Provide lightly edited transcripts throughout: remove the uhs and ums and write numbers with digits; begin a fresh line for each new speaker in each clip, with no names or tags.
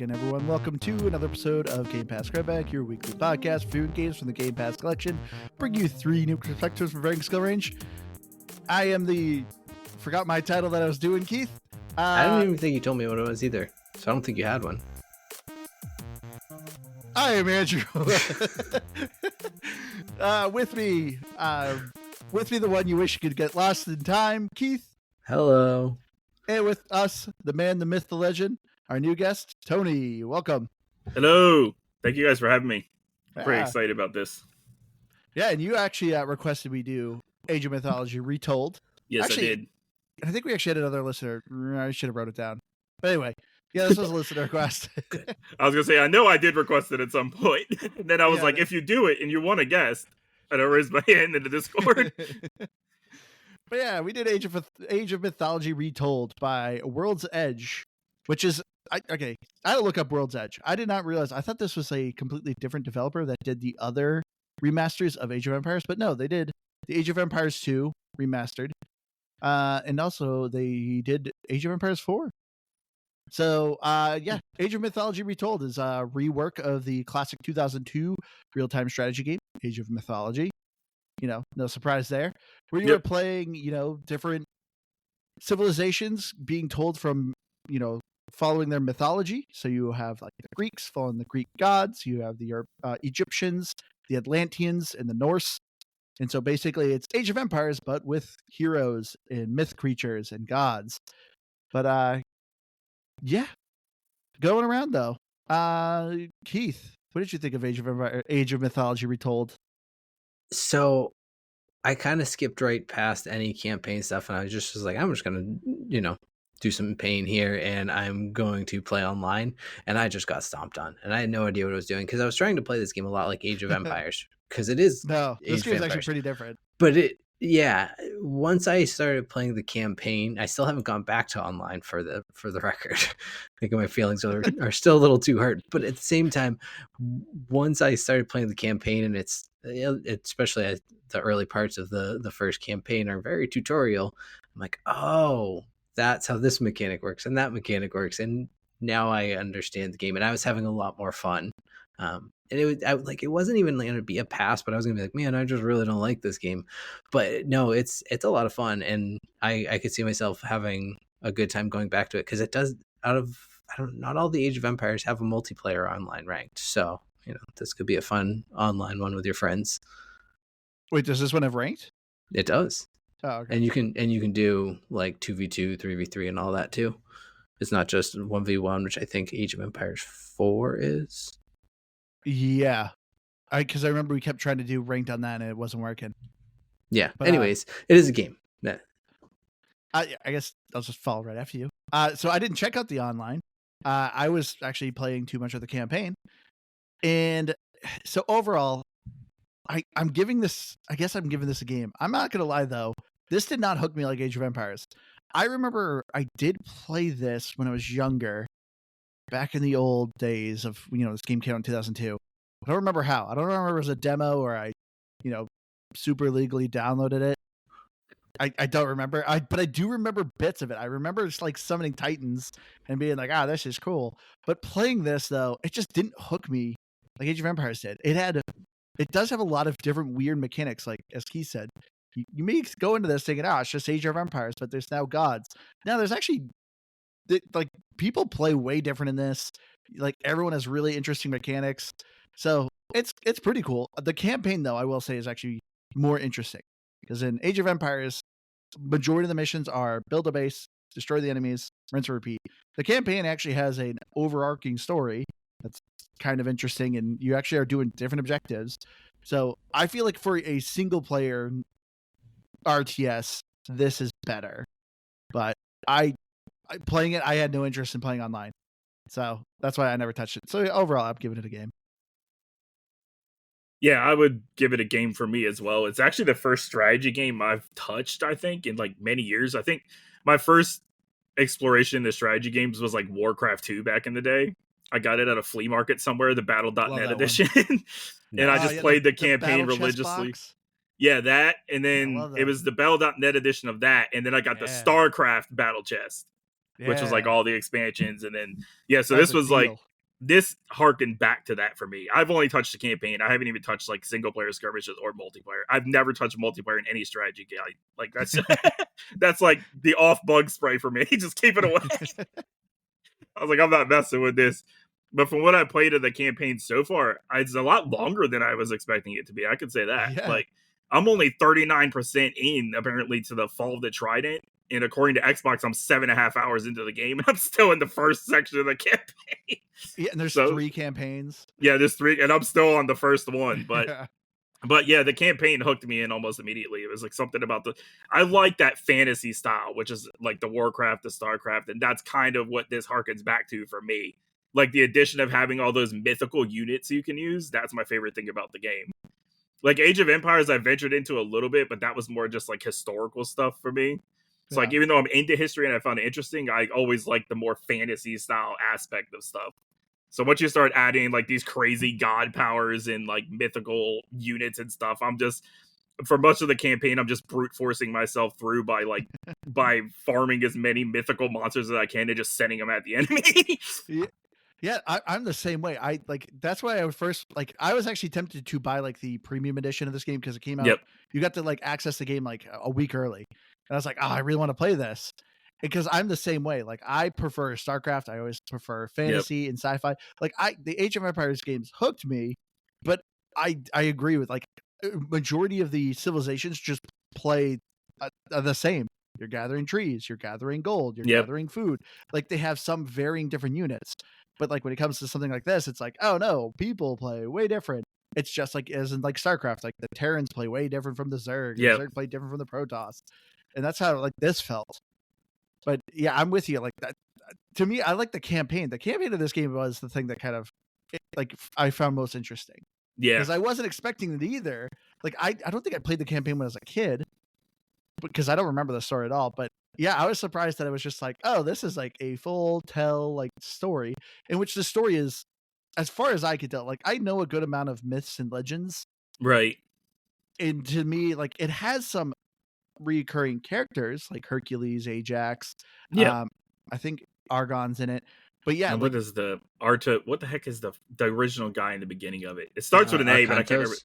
again, everyone. Welcome to another episode of Game Pass Grabback, your weekly podcast for food games from the Game Pass collection. Bring you 3 new perspectives from varying skill range. I am forgot my title that I was doing, Keith.
I don't even think you told me what it was either, so I don't think you had one.
I am Andrew. With me, the one you wish you could get lost in time, Keith.
Hello.
And with us, the man, the myth, the legend, our new guest, Tony. Welcome.
Hello. Thank you guys for having me.
Yeah.
Pretty excited about this.
Yeah, and you actually requested we do Age of Mythology Retold.
Yes,
Actually,
I did.
I think we actually had another listener. I should have wrote it down. But anyway, yeah, this was a listener request.
I was going to say, I know I did request it at some point. And then I was like, if you do it and you want a guest, and I raised my hand in the Discord.
But yeah, we did Age of Mythology Retold by World's Edge, which is, I had to look up World's Edge. I did not realize, I thought this was a completely different developer that did the other remasters of Age of Empires, but no, they did the Age of Empires 2 remastered, and also they did Age of Empires 4. So, Age of Mythology Retold is a rework of the classic 2002 real-time strategy game, Age of Mythology. No surprise there. Where you were playing, different civilizations being told from, following their mythology. So you have like the Greeks following the Greek gods. You have the Egyptians, the Atlanteans, and the Norse. And so basically it's Age of Empires, but with heroes and myth creatures and gods. But, going around though. Keith, what did you think of Age of Mythology Retold?
So I kind of skipped right past any campaign stuff, and I was just like, I'm just going to, do some pain here, and I'm going to play online. And I just got stomped on, and I had no idea what I was doing, because I was trying to play this game a lot like Age of Empires, because it is.
No, this game is actually pretty different.
But once I started playing the campaign, I still haven't gone back to online for the record. I think my feelings are still a little too hurt. But at the same time, once I started playing the campaign, and it's especially the early parts of the first campaign are very tutorial, I'm like, oh, that's how this mechanic works and that mechanic works, and now I understand the game, and I was having a lot more fun. And it wasn't even going to be a pass, but I was going to be like, man, I just really don't like this game. But no, it's a lot of fun, and I could see myself having a good time going back to it, because it does. Not all the Age of Empires have a multiplayer online ranked, so this could be a fun online one with your friends.
Wait, does this one have ranked?
It does.
Oh, okay.
And you can do like 2v2, 3v3, and all that too. It's not just 1v1, which I think Age of Empires 4 is.
Yeah, because I remember we kept trying to do ranked on that and it wasn't working.
Yeah. But anyways, it is a game. Yeah.
I guess I'll just follow right after you. So I didn't check out the online. I was actually playing too much of the campaign, and so overall, I'm giving this a game. I'm not gonna lie though, this did not hook me like Age of Empires. I remember I did play this when I was younger, back in the old days of, this game came out in 2002. I don't remember how. I don't remember if it was a demo or I, super legally downloaded it. I don't remember. But I do remember bits of it. I remember just like summoning Titans and being like, this is cool. But playing this though, it just didn't hook me like Age of Empires did. It does have a lot of different weird mechanics, like as Keith said. You may go into this thinking, it's just Age of Empires, but there's now gods. Now there's actually like people play way different in this. Like everyone has really interesting mechanics, so it's pretty cool. The campaign though, I will say, is actually more interesting, because in Age of Empires, majority of the missions are build a base, destroy the enemies, rinse and repeat. The campaign actually has an overarching story that's kind of interesting, and you actually are doing different objectives. So I feel like for a single player RTS, this is better. But playing it, I had no interest in playing online, so that's why I never touched it. So overall, I'm giving it a game.
Yeah, I would give it a game for me as well. It's actually the first strategy game I've touched, I think, in like many years. I think my first exploration in the strategy games was like Warcraft 2 back in the day. I got it at a flea market somewhere, the Battle.net edition. And I just played the campaign religiously. Yeah, that. And then it was the Battle.net edition of that. And then I got the StarCraft battle chest, which was like all the expansions. And then, so this was like this harkened back to that for me. I've only touched the campaign. I haven't even touched like single player skirmishes or multiplayer. I've never touched multiplayer in any strategy game. Like that's that's like the off bug spray for me. Just keep it away. I was like, I'm not messing with this. But from what I played of the campaign so far, it's a lot longer than I was expecting it to be. I could say that.
Yeah.
Like, I'm only 39% in, apparently, to the Fall of the Trident. And according to Xbox, I'm 7.5 hours into the game, and I'm still in the first section of the campaign.
Yeah, and there's
So,
3 campaigns.
Yeah, there's 3, and I'm still on the first one. But
Yeah.
But yeah, the campaign hooked me in almost immediately. It was like something about I like that fantasy style, which is like the Warcraft, the Starcraft, and that's kind of what this harkens back to for me. Like the addition of having all those mythical units you can use, that's my favorite thing about the game. Like Age of Empires, I ventured into a little bit, but that was more just like historical stuff for me. So like even though I'm into history and I found it interesting, I always like the more fantasy style aspect of stuff. So once you start adding like these crazy god powers and like mythical units and stuff, I'm just for much of the campaign, I'm just brute forcing myself through by farming as many mythical monsters as I can and just sending them at the enemy.
Yeah, I'm the same way. I like that's why I was first like I was actually tempted to buy like the premium edition of this game because it came out.
Yep.
You got to like access the game like a week early, and I was like, oh, I really want to play this because I'm the same way. Like I prefer StarCraft. I always prefer fantasy and sci-fi. Like the Age of Empires games hooked me, but I agree with like majority of the civilizations just play the same. You're gathering trees, you're gathering gold, you're gathering food. Like they have some varying different units. But like when it comes to something like this, it's like, oh no, people play way different. It's just like as in like StarCraft, like the Terrans play way different from the Zerg. The Zerg play different from the Protoss. And that's how like this felt. But yeah, I'm with you. Like that to me, I like the campaign. The campaign of this game was the thing that kind of like I found most interesting.
Yeah.
Because I wasn't expecting it either. Like I don't think I played the campaign when I was a kid. Because I don't remember the story at all. But yeah, I was surprised that it was just like, oh, this is like a full tell like story in which the story is, as far as I could tell, like I know a good amount of myths and legends.
Right.
And to me, like it has some recurring characters like Hercules, Ajax.
Yeah.
I think Argon's in it. But yeah,
and what is the Arta? What the heck is the original guy in the beginning of it? It starts with an A, but I can't remember.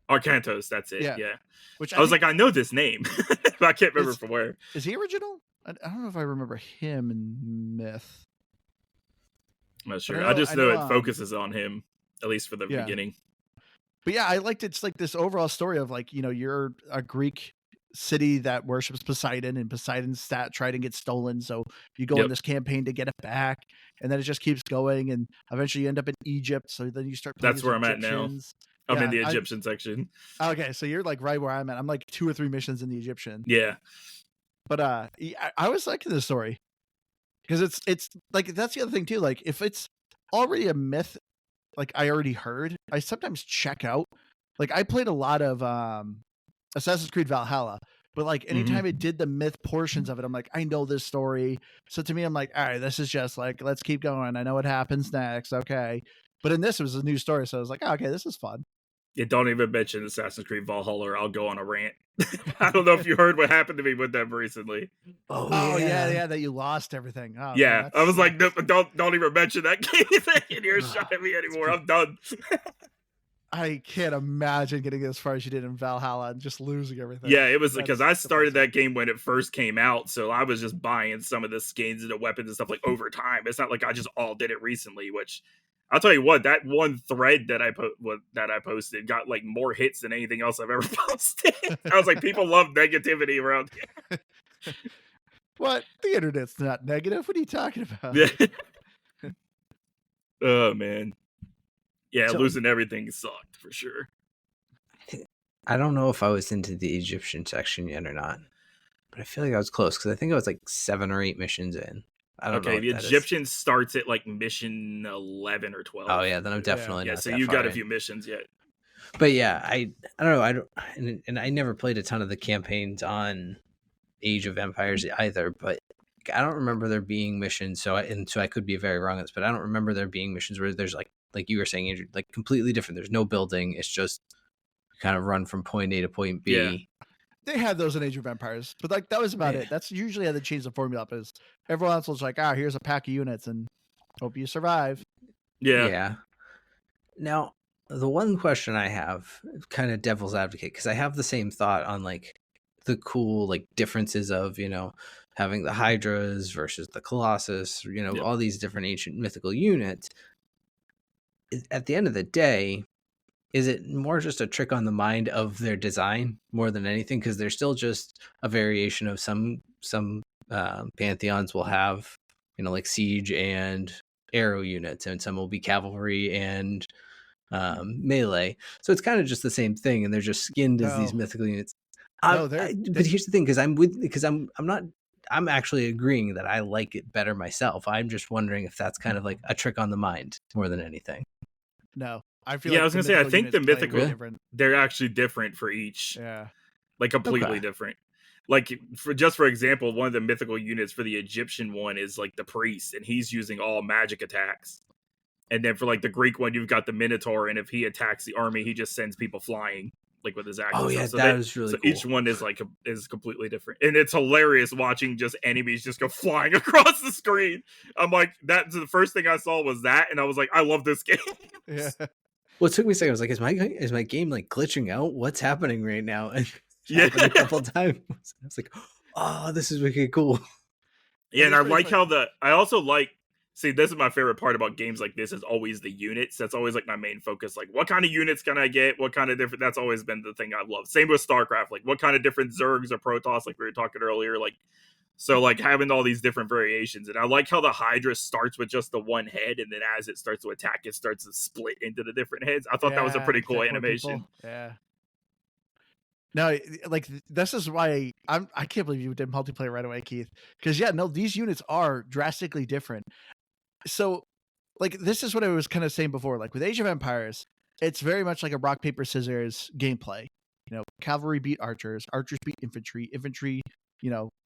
Arcantos, that's it. Yeah. Which I was like, I know this name, but I can't remember from where.
Is he original? I don't know if I remember him in Myth.
I'm not sure. I just know it focuses on him, at least for the beginning.
But yeah, I liked it's like this overall story of like, you know, you're a Greek city that worships Poseidon, and Poseidon's trident gets stolen. So you go on this campaign to get it back, and then it just keeps going, and eventually you end up in Egypt. So then you start playing.
That's where I'm at now. I'm in the Egyptian section.
Okay, so you're like right where I'm at. I'm like 2 or 3 missions in the Egyptian.
Yeah.
But I was liking this story because it's like that's the other thing too. Like if it's already a myth, like I already heard, I sometimes check out. Like I played a lot of Assassin's Creed Valhalla, but like anytime it did the myth portions of it, I'm like, I know this story. So to me, I'm like, all right, this is just like, let's keep going. I know what happens next. Okay. But in this, it was a new story. So I was like, oh, okay, this is fun.
Yeah, don't even mention Assassin's Creed Valhalla or I'll go on a rant. I don't know if you heard what happened to me with them recently.
Oh yeah, that you lost everything. Oh,
yeah, man, I was like, no, don't even mention that game in your shot at me anymore. I'm done.
I can't imagine getting as far as you did in Valhalla and just losing everything.
Yeah, it was because I started that game when it first came out, so I was just buying some of the skins and the weapons and stuff like over time. It's not like I just all did it recently, which I'll tell you what, that one thread that I posted got like more hits than anything else I've ever posted. I was like, people love negativity around here.
What? The internet's not negative. What are you talking about?
Yeah. Oh man. Yeah, so, losing everything sucked for sure.
I don't know if I was into the Egyptian section yet or not, but I feel like I was close because I think I was like 7 or 8 missions in. I don't know.
Okay, the Egyptian starts at like mission 11 or 12.
Oh yeah, then I'm definitely not.
So you got a few missions yet.
But yeah, I don't know. And I never played a ton of the campaigns on Age of Empires either, but I don't remember there being missions. So I could be very wrong on this, but I don't remember there being missions where there's like you were saying, Andrew, like completely different. There's no building. It's just kind of run from point A to point B.
Yeah. They had those in Age of Empires, but like that was about it. That's usually how they change the formula up. Is everyone else was like, here's a pack of units and hope you survive.
Yeah.
Yeah. Now, the one question I have, kind of devil's advocate, because I have the same thought on like the cool like differences of, having the Hydras versus the Colossus,
Yep.
all these different ancient mythical units. At the end of the day, is it more just a trick on the mind of their design more than anything? Because they're still just a variation of some pantheons will have, like siege and arrow units, and some will be cavalry and melee. So it's kind of just the same thing, and they're just skinned as these
No,
mythical units.
no,
But here's the thing, because I'm not. I'm actually agreeing that I like it better myself. I'm just wondering if that's kind of like a trick on the mind more than anything.
no. I feel
Yeah, I
like
was
the
gonna say I
mythical
think
units
the
play way
mythical
Really?
different.
they're actually different for each.
Yeah.
Like completely
Okay.
different. Like for example, one of the mythical units for the Egyptian one is like the priest, and he's using all magic attacks. And then for like the Greek one, you've got the Minotaur, and if he attacks the army, he just sends people flying, like with his axe
Oh
and
yeah,
stuff.
that was really
So
cool.
each one is like is completely different, and it's hilarious watching just enemies just go flying across the screen. I'm like, that's the first thing I saw was that, and I was like, I love this game.
Yeah.
Well, it took me a second. I was like, is my game like glitching out? What's happening right now? And it
Yeah.
happened a couple of times. I was like, oh, this is wicked cool.
Yeah,
It
and
is
I
pretty
like
fun.
how I also like see this is my favorite part about games like this is always the units. That's always like my main focus. Like what kind of units can I get? What kind of different that's always been the thing I've loved. Same with StarCraft. Like what kind of different Zergs or Protoss, like we were talking earlier. Like so like having all these different variations. And I like how the Hydra starts with just the one head, and then as it starts to attack, it starts to split into the different heads. I thought that was a
Yeah,
pretty cool
attack more people.
animation.
Yeah. No, like this is why I can't believe you did multiplayer right away, Keith. Because yeah, no, these units are drastically different. So like this is what I was kind of saying before. Like with Age of Empires, it's very much like a rock paper scissors gameplay. Cavalry beat archers, archers beat infantry, infantry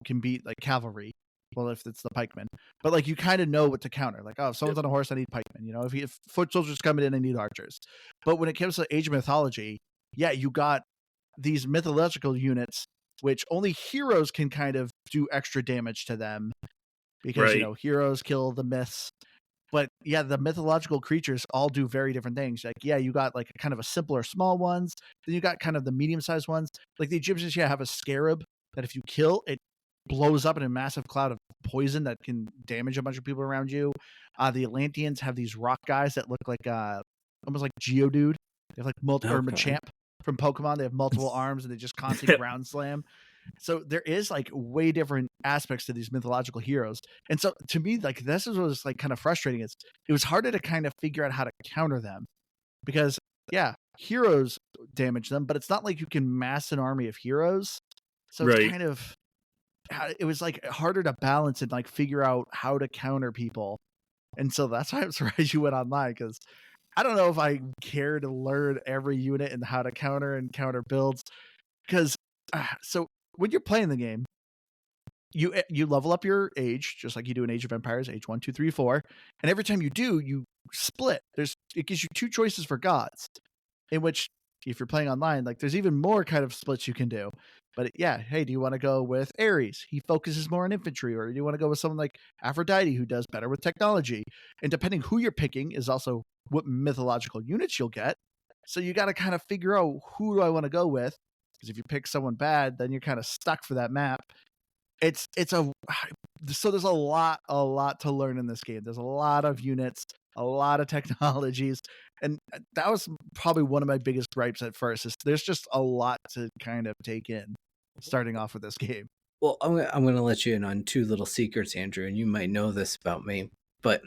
can beat like cavalry. Well, if it's the pikemen, but like you kind of know what to counter. Like, oh, if someone's on a horse, I need pikemen. If foot soldiers coming in, I need archers. But when it comes to Age of Mythology, yeah, you got these mythological units, which only heroes can kind of do extra damage to them because
Right.
heroes kill the myths. But yeah, the mythological creatures all do very different things. Like, yeah, you got like kind of a simpler small ones. Then you got kind of the medium-sized ones. Like the Egyptians, yeah, have a scarab that if you kill, it blows up in a massive cloud of poison that can damage a bunch of people around you. The Atlanteans have these rock guys that look like almost like Geodude. They have like or
Okay.
Machamp from Pokemon. They have multiple arms and they just constantly ground slam. So there is like way different aspects to these mythological heroes. And so to me, like this is what was like kind of frustrating. It was harder to kind of figure out how to counter them because yeah, heroes damage them, but it's not like you can mass an army of heroes. So it's
Right.
kind of it was like harder to balance and like figure out how to counter people. And so that's why I'm surprised you went online because I don't know if I care to learn every unit and how to counter and counter builds because so when you're playing the game, you level up your age just like you do in Age of Empires, age 1, 2, 3, 4, and every time you do, you split. It gives you two choices for gods, in which if you're playing online, like there's even more kind of splits you can do. But yeah, hey, do you want to go with Ares? He focuses more on infantry, or do you want to go with someone like Aphrodite who does better with technology? And depending who you're picking is also what mythological units you'll get. So you got to kind of figure out who do I want to go with, because if you pick someone bad, then you're kind of stuck for that map. It's a so there's a lot to learn in this game. There's a lot of units, a lot of technologies, and that was probably one of my biggest gripes at first. Is there's just a lot to kind of take in starting off with this game.
Well, I'm gonna let you in on two little secrets, Andrew, and you might know this about me, but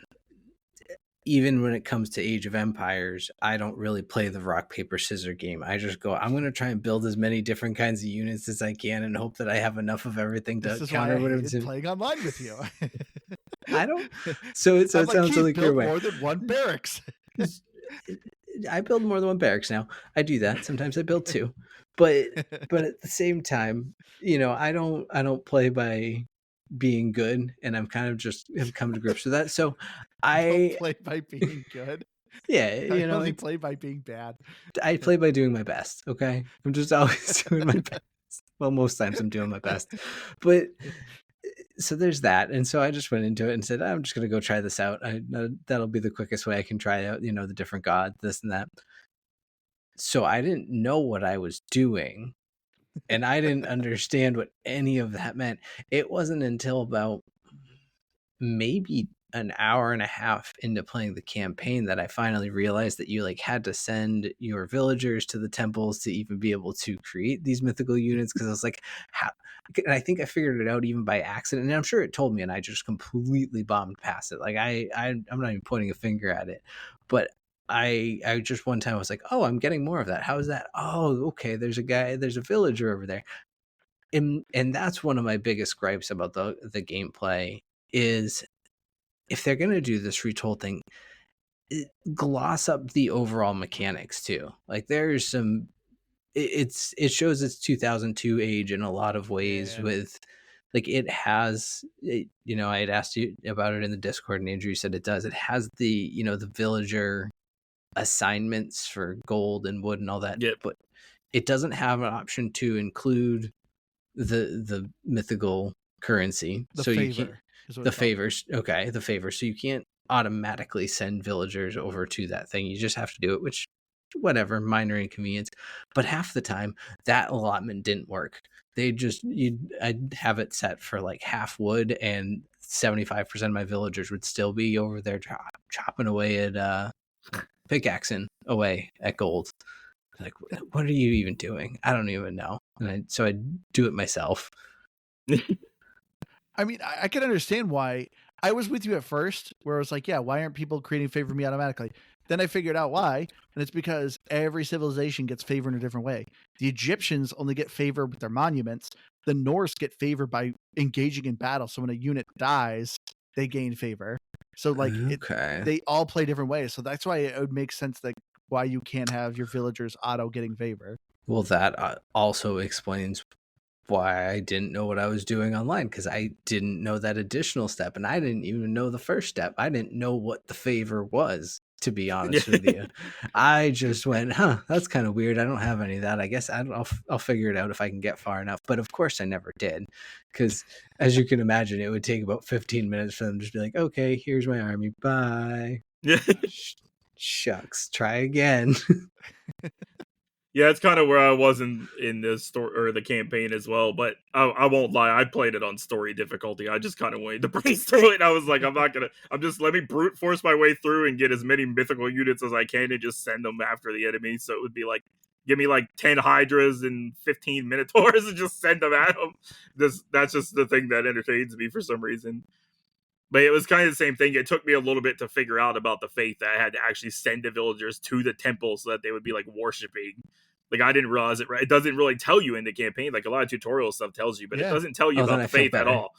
even when it comes to Age of Empires, I don't really play the rock, paper, scissors game. I just go, I'm going to try and build as many different kinds of units as I can and hope that I have enough of everything
This
to
is why
counter
I
whatever's
hated
in.
playing online with you.
I don't. So it
I'm like,
sounds
Keith,
like
build
your way.
more than one barracks.
I build more than one barracks now. I do that. Sometimes I build two. But at the same time, I don't play by being good, and I'm kind of just have come to grips with that. So
Don't
I
play by being good.
yeah,
I only play by being bad.
I play by doing my best, okay? I'm just always doing my best. Well, most times I'm doing my best. But so there's that. And so I just went into it and said, I'm just going to go try this out. That'll be the quickest way I can try out, the different gods, this and that. So I didn't know what I was doing, and I didn't understand what any of that meant. It wasn't until about maybe an hour and a half into playing the campaign that I finally realized that you had to send your villagers to the temples to even be able to create these mythical units. Because I was like, how? And I think I figured it out even by accident, and I'm sure it told me, and I just completely bombed past it. I'm not even pointing a finger at it, but I just one time I was like, oh, I'm getting more of that. How is that? Oh, okay. There's a villager over there. And that's one of my biggest gripes about the gameplay is, if they're going to do this retold thing, gloss up the overall mechanics too. There's some, it shows its 2002 age in a lot of ways.
Yeah.
With it has I had asked you about it in the Discord, and Andrew said it does. It has the the villager assignments for gold and wood and all that.
Yep.
But it doesn't have an option to include the mythical currency.
The
so
favor
you can't,
is what
the
it's called.
favors. Okay, the favors. So you can't automatically send villagers over to that thing. You just have to do it, which, whatever, minor inconvenience. But half the time that allotment didn't work. I'd have it set for half wood, and 75% of my villagers would still be over there chopping away at pickaxing away at gold. What are you even doing? I don't even know. And so I do it myself.
I mean, I can understand why. I was with you at first, where I was like, yeah, why aren't people creating favor me automatically? Then I figured out why, and it's because every civilization gets favor in a different way. The Egyptians only get favor with their monuments. The Norse get favor by engaging in battle. So when a unit dies, they gain favor. So
Okay.
they all play different ways. So that's why it would make sense that why you can't have your villagers auto getting favor.
Well, that also explains why I didn't know what I was doing online, because I didn't know that additional step, and I didn't even know the first step. I didn't know what the favor was, to be honest with you. I just went, that's kind of weird. I don't have any of that. I guess I'll figure it out if I can get far enough. But of course I never did, because as you can imagine, it would take about 15 minutes for them to just be like, okay, here's my army, bye. Shucks, try again.
Yeah, it's kind of where I was in the story or the campaign as well. But I won't lie, I played it on story difficulty. I just kind of wanted to breeze through it. And I was like, I'm just let me brute force my way through and get as many mythical units as I can and just send them after the enemy. So it would be give me 10 Hydras and 15 Minotaurs and just send them at them. That's just the thing that entertains me for some reason. But it was kind of the same thing. It took me a little bit to figure out about the faith that I had to actually send the villagers to the temple so that they would be worshiping. I didn't realize it. Right, it doesn't really tell you in the campaign. A lot of tutorial stuff tells you, but it doesn't tell you about the faith at all.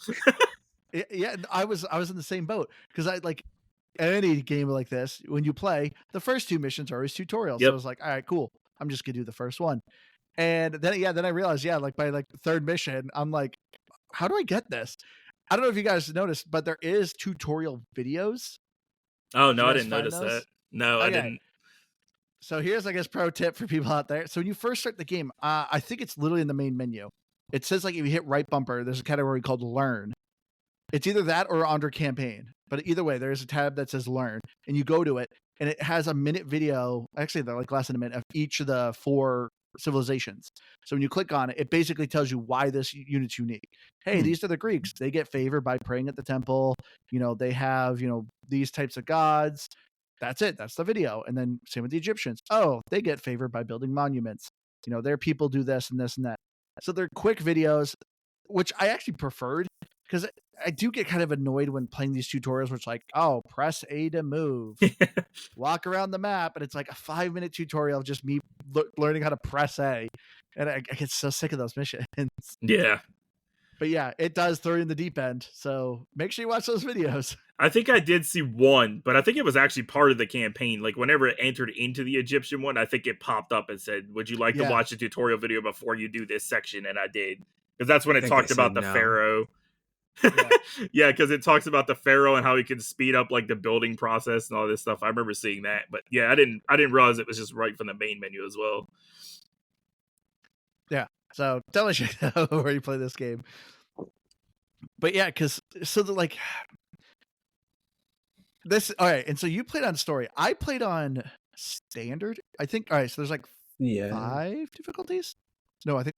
Yeah, I was in the same boat, because I any game like this, when you play, the first two missions are always tutorials.
Yep.
So I was like, all right, cool. I'm just gonna do the first one. And then I realized, by the third mission, I'm like, how do I get this? I don't know if you guys noticed, but there is tutorial videos.
Oh, no, I didn't notice that. No,
okay.
I didn't.
So here's, I guess, pro tip for people out there. So when you first start the game, I think it's literally in the main menu. It says if you hit right bumper, there's a category called Learn. It's either that or under Campaign. But either way, there's a tab that says Learn. And you go to it, and it has a minute video. Actually, they're less than a minute of each of the 4 civilizations. So when you click on it, it basically tells you why this unit's unique. Hey, these are the Greeks. They get favor by praying at the temple. They have, these types of gods. That's it. That's the video. And then same with the Egyptians. Oh, they get favored by building monuments. Their people do this and this and that. So they're quick videos, which I actually preferred, because I do get kind of annoyed when playing these tutorials where it's oh, press A to move, walk around the map. And it's a 5-minute tutorial of just me learning how to press A. And I get so sick of those missions.
Yeah.
But yeah, it does throw you in the deep end. So make sure you watch those videos.
I think I did see one, but I think it was actually part of the campaign. Whenever it entered into the Egyptian one, I think it popped up and said, would you like to watch a tutorial video before you do this section? And I did. Because that's when it talked about the Pharaoh. Yeah, because it talks about the Pharaoh and how he can speed up the building process and all this stuff. I remember seeing that. But yeah, I didn't realize it was just right from the main menu as well.
Yeah. So tell us where you play this game. But yeah, because like this. All right, and so you played on story. I played on standard. I think. All right, so there's like
Yeah.
5 difficulties. No, I think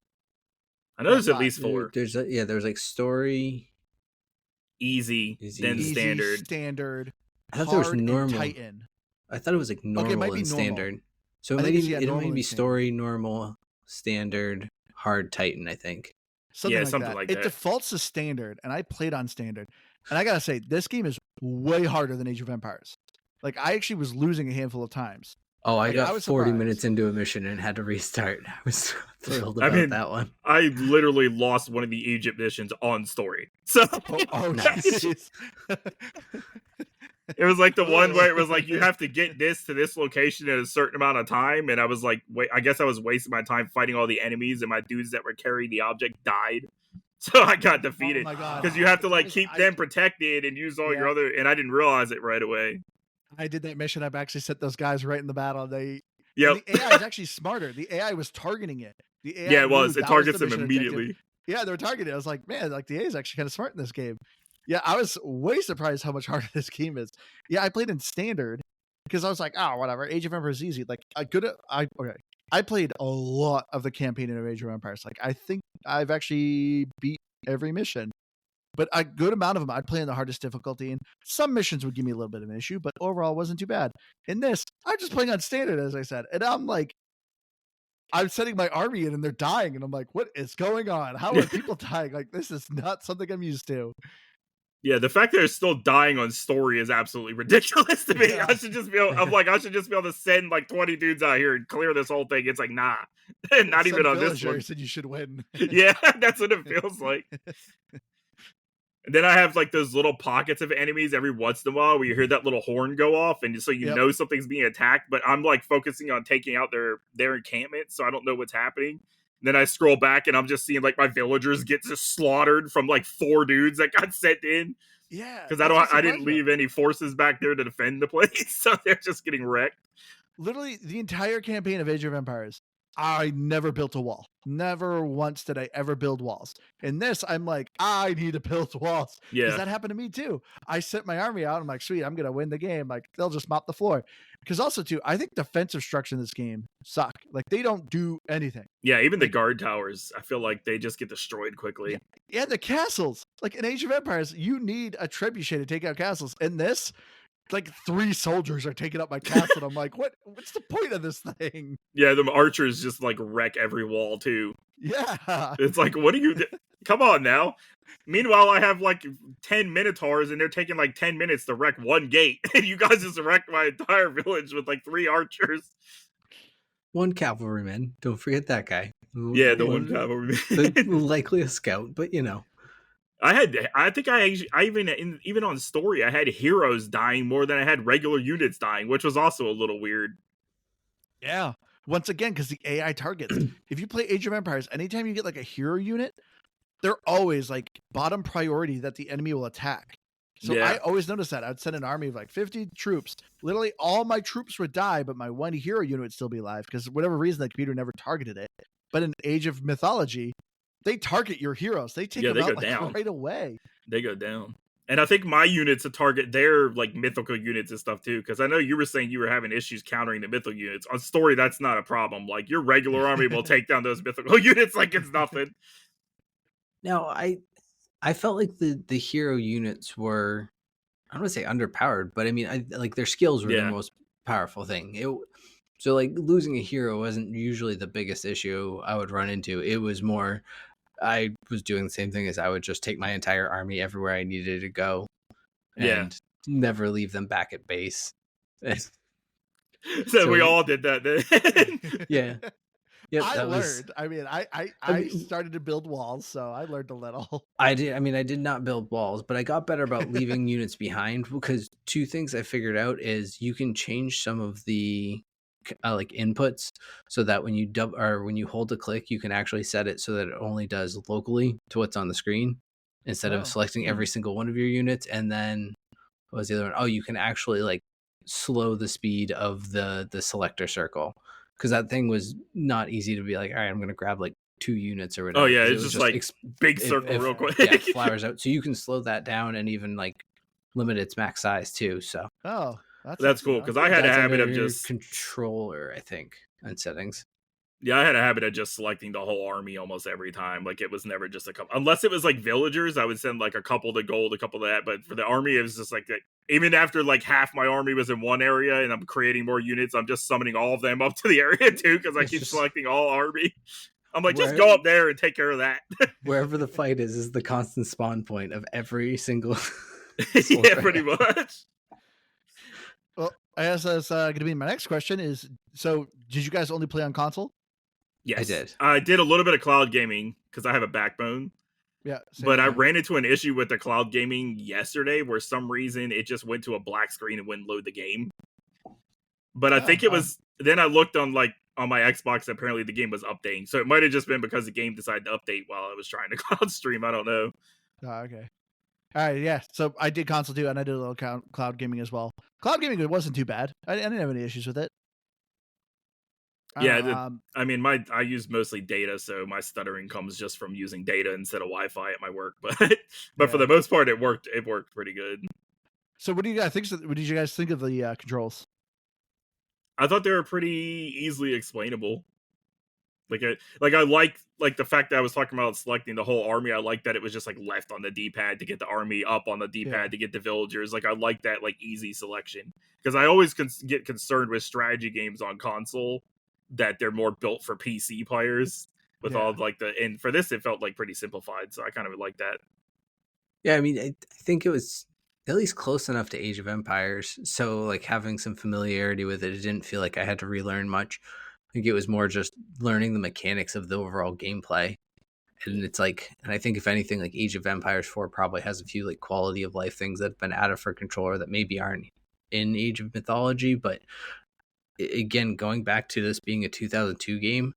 I know
yeah,
there's at
5.
least 4.
There's like story,
Easy, then
Easy.
standard.
standard,
I thought there was
hard, and
normal.
Titan.
I thought it was like normal
it might be
and
normal.
standard. So
I think it's, yeah,
it
normal
might be
and standard.
story, normal, standard, hard, Titan, I think.
Something
Yeah,
like
something
that.
like
It
that.
defaults to standard, and I played on standard. And I gotta say, this game is way harder than Age of Empires. Like, I actually was losing a handful of times.
Oh, I
Like,
got
I was
40
surprised.
minutes into a mission and had to restart. I was thrilled
I
about
mean,
that one.
I literally lost one of the Egypt missions on story. So
Oh,
Nice.
jeez.
it was like the one where it was like you have to get this to this location in a certain amount of time, and I was like, wait, I guess I was wasting my time fighting all the enemies, and my dudes that were carrying the object died. So I got defeated
my God.
because you have to like
Guys,
keep them protected and use all your
Yeah.
other. And I didn't realize it right away.
I did that mission. I've actually set those guys right in the battle.
Yep.
The AI is actually smarter. The AI was targeting it. The AI
Yeah, it
knew
was. It
that
targets
the
them
mission objective.
immediately.
Yeah, they were targeting it. I was like, man, like the AI is actually kind of smart in this game. Yeah, I was way surprised how much harder this game is. Yeah, I played in standard because I was like, oh, whatever. Age of Empires is easy. Like, I played a lot of the campaign in Age of Empires. Like, I think I've actually beat every mission. But a good amount of them, I'd play in the hardest difficulty, and some missions would give me a little bit of an issue, but overall, it wasn't too bad. In this, I'm just playing on standard, as I said, and I'm like, I'm setting my army in, and they're dying, and I'm like, what is going on? How are people dying? Like, this is not something I'm used to.
Yeah, the fact that they're still dying on story is absolutely ridiculous to me.
Yeah.
I should just be able, I should just be able to send like 20 dudes out here and clear this whole thing. It's like, nah, not even on this one.
Said you should win.
Yeah, that's what it feels like. And then I have like those little pockets of enemies every once in a while where you hear that little horn go off, and so you know something's being attacked. But I'm like focusing on taking out their encampment, so I don't know what's happening. And then I scroll back, and I'm just seeing like my villagers get just slaughtered from like 4 dudes that got sent in.
Yeah,
because I didn't leave any forces back there to defend the place, so they're just getting wrecked.
Literally, the entire campaign of Age of Empires, I never built a wall. Never once did I ever build walls. In this, I'm like, I need to build walls.
Yeah.
Because that happened to me too. I sent my army out. I'm like, sweet, I'm going to win the game. Like, they'll just mop the floor. Because also, too, I think defensive structure in this game suck. Like, they don't do anything.
Yeah, even the guard towers, I feel like they just get destroyed quickly.
Yeah, the castles. Like, in Age of Empires, you need a trebuchet to take out castles. In this, like 3 soldiers are taking up my castle. And I'm like, what's the point of this thing?
Yeah, the archers just like wreck every wall too.
Yeah.
It's like, what are you come on now. Meanwhile, I have like 10 minotaurs and they're taking like 10 minutes to wreck 1 gate. And you guys just wrecked my entire village with like 3 archers.
1 cavalryman. Don't forget that guy.
Yeah, the 1 cavalryman.
Likely a scout, but you know.
I think even on story, I had heroes dying more than I had regular units dying, which was also a little weird.
Yeah. Once again, because the AI targets. If you play Age of Empires, anytime you get like a hero unit, they're always like bottom priority that the enemy will attack. So
Yeah.
I always noticed that. I'd send an army of like 50 troops. Literally all my troops would die, but my 1 hero unit would still be alive because whatever reason the computer never targeted it. But in Age of Mythology, they target your heroes. They take them out like, right away.
They go down. And I think my units to target their like mythical units and stuff too, because I know you were saying you were having issues countering the mythical units. On story, that's not a problem. Like your regular army will take down those mythical units like it's nothing.
Now, I felt like the hero units were, I don't want to say underpowered, but I mean, like their skills were the most powerful thing. So like losing a hero wasn't usually the biggest issue I would run into. It was more, I was doing the same thing as I would just take my entire army everywhere I needed to go and never leave them back at base.
So we all did that then.
Yeah. Yep,
I learned. I mean, I started to build walls, so I learned a little.
I did not build walls, but I got better about leaving units behind because 2 things I figured out is you can change some of the like inputs so that when you hold a click, you can actually set it so that it only does locally to what's on the screen instead of selecting every single one of your units. And then what was the other one? Oh, you can actually like slow the speed of the selector circle. Because that thing was not easy to be like, all right, I'm going to grab like 2 units or
Oh
whatever.
yeah,
'Cause it
it's
was
just like big circle real quick.
yeah, it flowers out. So you can slow that down and even like limit its max size too. So
Oh, that's
That's
nice to
cool
know.
because I had a
that's
habit of
under
just
controller, I think, and settings.
yeah, I had a habit of just selecting the whole army almost every time. Like it was never just a couple, unless it was like villagers. I would send like a couple to gold, a couple to that. But for the army, it was just like that. Even after like half my army was in one area and I'm creating more units, I'm just summoning all of them up to the area too because I
It's
keep
just
selecting all army. I'm like, just
where,
go up there and take care of that.
wherever the fight is the constant spawn point of every single
Yeah, pretty much.
Well, I guess that's going to be my next question is, so did you guys only play on console?
Yes, I did a little bit of cloud gaming because I have a backbone.
Yeah.
But I ran into an issue with the cloud gaming yesterday where some reason it just went to a black screen and wouldn't load the game. But I think it was then I looked on like on my Xbox, apparently the game was updating. So it might have just been because the game decided to update while I was trying to cloud stream. I don't know.
Oh, okay. All right, yeah. So I did console too, and I did a little cloud gaming as well. Cloud gaming, it wasn't too bad. I didn't have any issues with it.
Yeah, I mean, I use mostly data, so my stuttering comes just from using data instead of Wi-Fi at my work. But for the most part, it worked. It worked pretty good.
So what do you guys think? What did you guys think of the controls?
I thought they were pretty easily explainable. I like the fact that I was talking about selecting the whole army. I like that it was just like left on the D-pad to get the army, up on the D-pad to get the villagers. Like I like that like easy selection because I always get concerned with strategy games on console that they're more built for PC players with all of like and for this it felt like pretty simplified. So I kind of like that.
Yeah, I mean, I think it was at least close enough to Age of Empires. So like having some familiarity with it, it didn't feel like I had to relearn much. I think it was more just learning the mechanics of the overall gameplay. And it's like, and I think if anything, like Age of Empires 4 probably has a few like quality of life things that have been added for controller that maybe aren't in Age of Mythology. But again, going back to this being a 2002 game,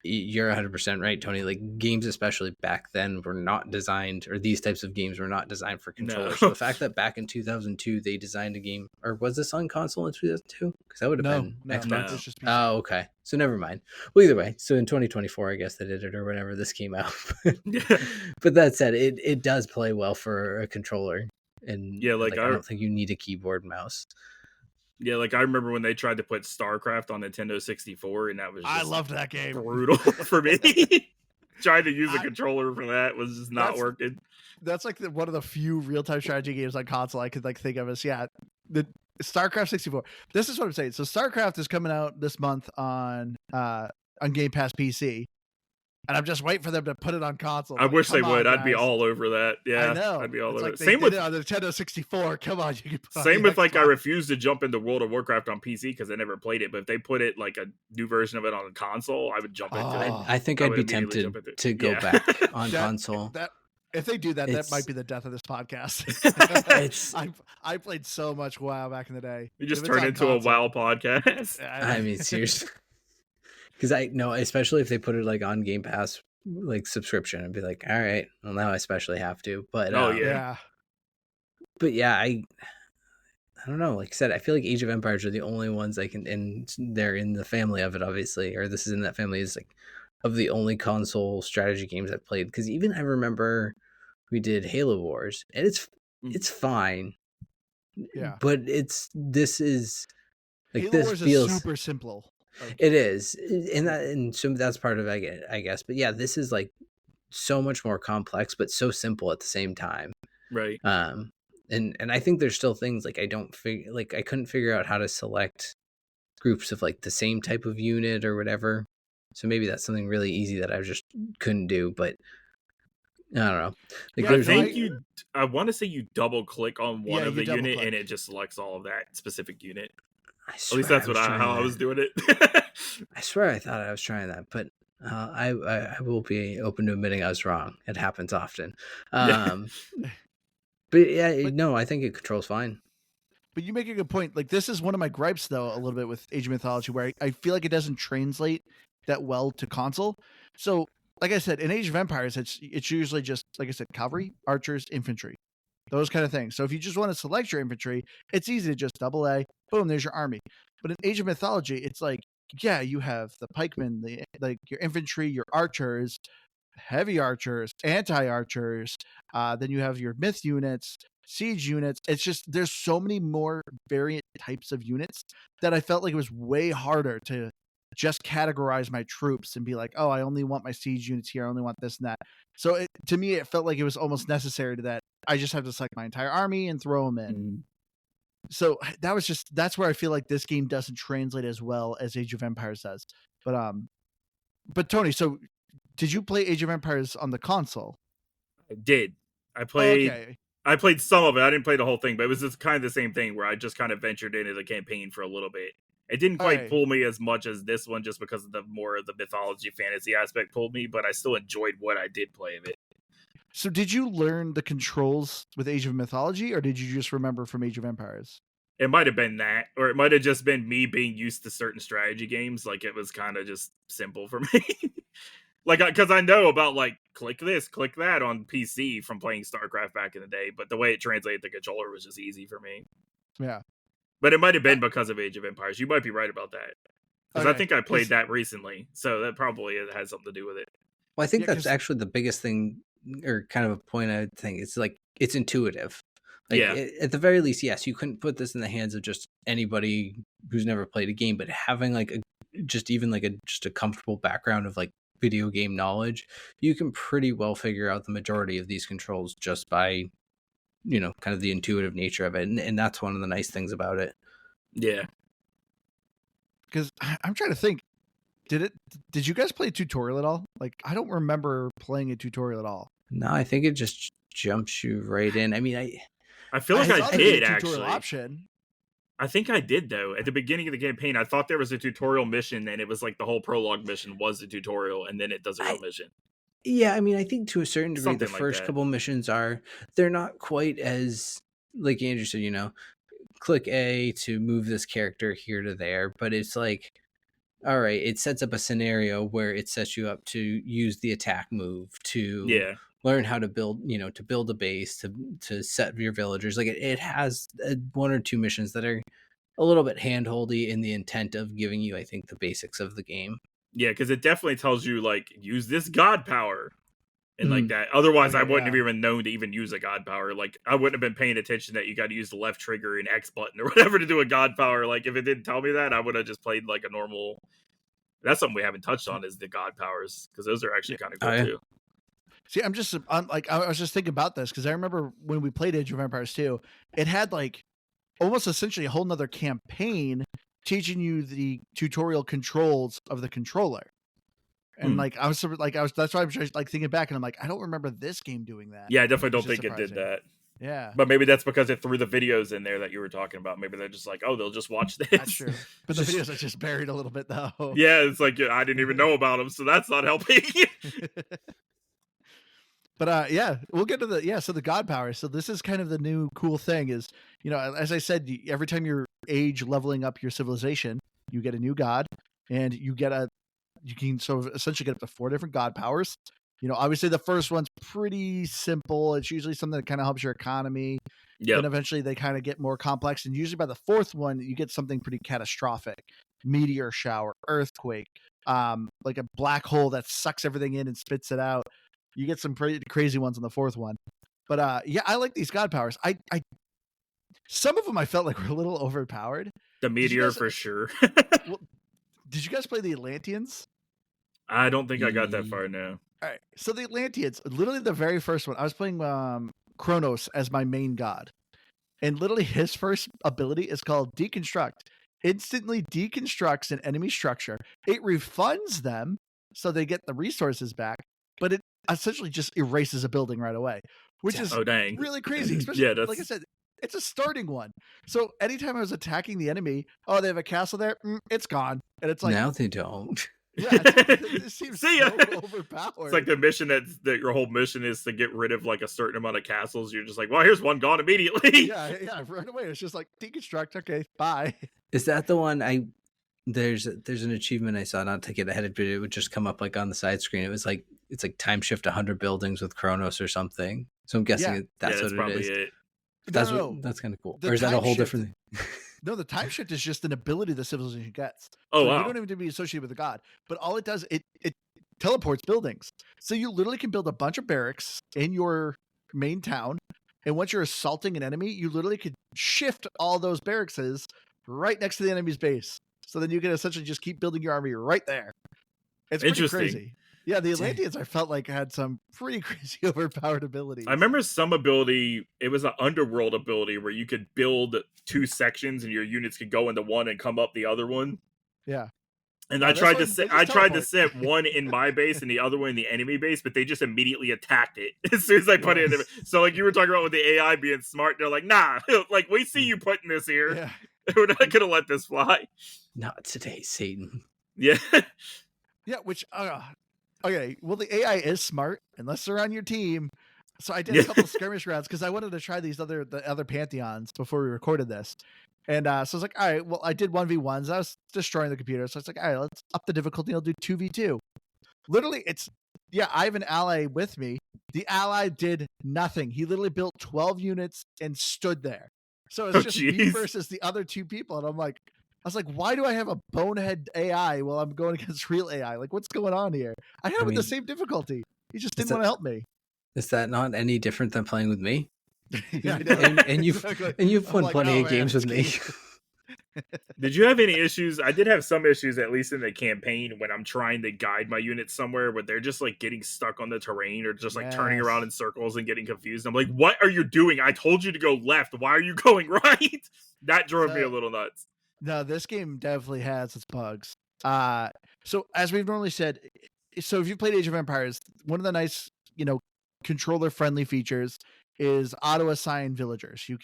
you're 100% right, Tony. Like games, especially back then, were not designed, or these types of games were not designed for controllers. No. So the fact that back in 2002 they designed a game, or was this on console in 2002? Because that would have been Xbox.
It's just PC.
Oh, okay. So never mind. Well, either way, so in 2024, I guess they did it, or whenever this came out. But that said, it does play well for a controller, and
yeah, like
I don't think you need a keyboard and mouse.
Yeah, like I remember when they tried to put StarCraft on Nintendo 64, and that was just
I loved that game.
Brutal for me. Trying to use a controller for that was just not working.
That's like one of the few real-time strategy games on console I could like think of as the StarCraft 64. This is what I'm saying. So StarCraft is coming out this month on Game Pass PC. And I'm just waiting for them to put it on console.
I wish they would. I'd be all over that. Yeah,
I know.
I'd be all over
like
it.
Same with it on the Nintendo 64. Come on, you can put
same with like I refuse to jump into World of Warcraft on PC because I never played it. But if they put it like a new version of it on console, I would jump into it.
I think I'd be tempted to go back on console.
If they do that, that might be the death of this podcast. I played so much WoW back in the day.
You just turned into a WoW podcast.
I mean, seriously. Because I know, especially if they put it like on Game Pass, like subscription, I'd be like, all right, well now I especially have to. But but yeah, I don't know. Like I said, I feel like Age of Empires are the only ones I can, and they're in the family of it, obviously, or this is in that family, is like of the only console strategy games I've played. Because even I remember we did Halo Wars, and it's fine.
Yeah,
but this is like
Halo
this
Wars
feels
is super simple.
It is, and so that's part of it, I guess. But yeah, this is like so much more complex, but so simple at the same time.
Right.
And I think there's still things like I couldn't figure out how to select groups of like the same type of unit or whatever. So maybe that's something really easy that I just couldn't do. But I don't know. Like
I want to say you double click on one of the unit and it just selects all of that specific unit. At least that's how I was doing it.
I swear I thought I was trying that, but I will be open to admitting I was wrong. It happens often. But yeah, no, I think it controls fine.
But you make a good point. Like this is one of my gripes, though, a little bit with Age of Mythology, where I feel like it doesn't translate that well to console. So, like I said, in Age of Empires, it's usually just, like I said, cavalry, archers, infantry. Those kind of things. So if you just want to select your infantry, it's easy to just double A, boom, there's your army. But in Age of Mythology, it's like yeah, you have the pikemen, like your infantry, your archers, heavy archers, anti-archers, then you have your myth units, siege units. It's just there's so many more variant types of units that I felt like it was way harder to just categorize my troops and be like, oh, I only want my siege units here, I only want this and that. So to me, it felt like it was almost necessary to that I just have to select my entire army and throw them in.
Mm.
So that's where I feel like this game doesn't translate as well as Age of Empires does. But Tony, so did you play Age of Empires on the console?
I did. I
Oh,
played
okay.
I played some of it. I didn't play the whole thing, but it was just kind of the same thing where I just kind of ventured into the campaign for a little bit. It didn't
All
quite
right.
pull me as much as this one, just because of the more of the mythology fantasy aspect pulled me. But I still enjoyed what I did play of it.
So did you learn the controls with Age of Mythology, or did you just remember from Age of Empires?
It might have been that, or it might have just been me being used to certain strategy games. Like, it was kind of just simple for me. Like, because I know about, like, click this, click that on PC from playing StarCraft back in the day, but the way it translated the controller was just easy for me.
Yeah.
But it might have been because of Age of Empires. You might be right about that. Because I
Okay.
think I played that recently, so that probably has something to do with it.
Well, I think
Yeah,
that's
'cause-
actually the biggest thing, or kind of a point I would think. It's like it's intuitive. Like
Yeah.
at the very least, yes, you couldn't put this in the hands of just anybody who's never played a game, but having like just a comfortable background of like video game knowledge, you can pretty well figure out the majority of these controls just by, kind of the intuitive nature of it, and that's one of the nice things about it.
Yeah.
Because I'm trying to think, did you guys play a tutorial at all? Like, I don't remember playing a tutorial at all.
No, I think it just jumps you right in. I mean,
I feel like
saw
I
there was a
did,
tutorial
actually.
option.
I think I did, though. At the beginning of the campaign, I thought there was a tutorial mission, and it was like the whole prologue mission was the tutorial, and then it does a real mission.
Yeah, I mean, I think to a certain degree,
Something
the
like
first
that.
couple missions they're not quite as, like Andrew said, click A to move this character here to there, but it's like, all right, it sets up a scenario where it sets you up to use the attack move, to
Yeah.
learn how to build, to build a base, to set your villagers. Like it has one or two missions that are a little bit handholdy in the intent of giving you, I think, the basics of the game.
Yeah, because it definitely tells you, like, use this god power and like that. Otherwise, I wouldn't have even known to even use a god power. Like, I wouldn't have been paying attention that you got to use the left trigger and X button or whatever to do a god power. Like, if it didn't tell me that, I would have just played like a normal. That's something we haven't touched on, is the god powers, because those are actually kind of cool too.
See, I was just thinking about this because I remember when we played Age of Empires 2, it had like almost essentially a whole nother campaign teaching you the tutorial controls of the controller. And that's why I'm just like thinking back and I'm like, I don't remember this game doing that.
Yeah, I definitely don't think it did that.
Yeah.
But maybe that's because it threw the videos in there that you were talking about. Maybe they're just like, oh, they'll just watch this.
That's true. But the videos are just buried a little bit though.
Yeah, it's like, I didn't even know about them, so that's not helping.
But yeah, we'll get to so the god power. So this is kind of the new cool thing is, as I said, every time you're leveling up your civilization, you get a new god, and you can sort of essentially get up to 4 different god powers. Obviously the first one's pretty simple. It's usually something that kind of helps your economy.
Yeah.
Then eventually they kind of get more complex, and usually by the 4th one, you get something pretty catastrophic: meteor shower, earthquake, like a black hole that sucks everything in and spits it out. You get some pretty crazy ones on the 4th one. But yeah, I like these god powers. I some of them I felt like were a little overpowered.
The meteor for sure.
Did you guys play the Atlanteans?
I don't think I got that far now.
All right. So the Atlanteans, literally the very first one, I was playing Kronos as my main god. And literally his first ability is called Deconstruct. Instantly deconstructs an enemy structure. It refunds them so they get the resources back, but it essentially just erases a building right away, which is really crazy. Especially, like I said, it's a starting one. So anytime I was attacking the enemy, they have a castle there, it's gone. And it's like,
now they don't.
Yeah, it seems so overpowered.
It's like the mission that your whole mission is to get rid of like a certain amount of castles. You're just like, well, here's one gone immediately.
Yeah, right away. It's just like deconstruct. Okay, bye.
Is that the one there's an achievement I saw, not to get ahead of it, it would just come up like on the side screen. It was like, it's like time shift 100 buildings with Kronos or something. So I'm guessing that's what it is.
It.
That's kind of cool. Or is that a whole different thing?
No, the time shift is just an ability the civilization gets.
Oh,
So you
wow.
don't even have to be associated with a god. But all it does, it teleports buildings. So you literally can build a bunch of barracks in your main town. And once you're assaulting an enemy, you literally could shift all those barracks right next to the enemy's base. So then you can essentially just keep building your army right there. It's pretty
Interesting.
crazy. Yeah, the
Dang.
Atlanteans I felt like had some pretty crazy overpowered abilities.
I remember some ability, it was an underworld ability where you could build 2 sections and your units could go into one and come up the other one.
Yeah.
And
No,
I
this
tried
one,
to
they
set
just teleport.
set one in my base and the other one in the enemy base, but they just immediately attacked it as soon as I put it in. So like you were talking about with the AI being smart, they're like, nah, like we see you putting this here.
Yeah.
We're not gonna let this fly.
Not today, Satan.
Yeah.
Yeah, which okay, well the AI is smart unless they're on your team. So I did
Yeah.
a couple of skirmish rounds because I wanted to try the other pantheons before we recorded this. And so I was like, all right, well, I did 1v1s. I was destroying the computer. So I was like, all right, let's up the difficulty. I'll do 2v2. Literally, I have an ally with me. The ally did nothing. He literally built 12 units and stood there. So it's just me
jeez.
versus the other 2 people. And I was like, why do I have a bonehead AI while I'm going against real AI? Like, what's going on here? I had him with the same difficulty. He just didn't want to help me.
Is that not any different than playing with me?
Yeah, I know.
And you've
I'm
won
like,
plenty
oh,
of
man,
games with me.
Did you have any issues? I did have some issues, at least in the campaign, when I'm trying to guide my units somewhere where they're just like getting stuck on the terrain or just like turning around in circles and getting confused. I'm like, what are you doing? I told you to go left. Why are you going right? That drove me a little nuts.
No, this game definitely has its bugs. So as we've normally said, so if you've played Age of Empires, one of the nice, controller friendly features is auto assign villagers. You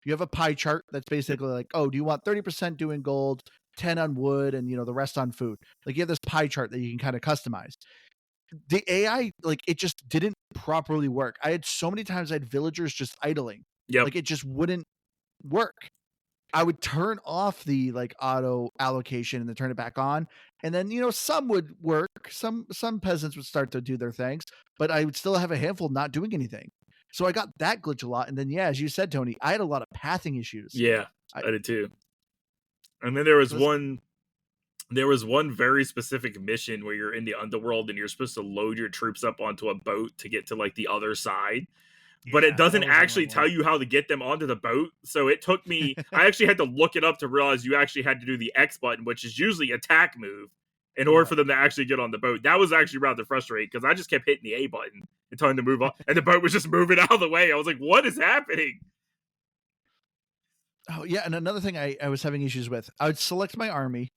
have a pie chart that's basically like, oh, do you want 30% doing gold, 10 on wood, and the rest on food? Like you have this pie chart that you can kind of customize. The AI, like, it just didn't properly work. I had so many times I had villagers just idling.
Yep.
Like it just wouldn't work. I would turn off the like auto allocation and then turn it back on. And then, some would work. Some peasants would start to do their things, but I would still have a handful not doing anything. So I got that glitch a lot. And then, yeah, as you said, Tony, I had a lot of pathing issues.
Yeah, I did too. And then there was one very specific mission where you're in the underworld and you're supposed to load your troops up onto a boat to get to like the other side. But it doesn't actually tell you how to get them onto the boat. So it took me, I actually had to look it up to realize you actually had to do the X button, which is usually attack move, in order for them to actually get on the boat. That was actually rather frustrating because I just kept hitting the A button and telling them to move on. And the boat was just moving out of the way. I was like, what is happening?
Oh, yeah. And another thing I was having issues with, I would select my army,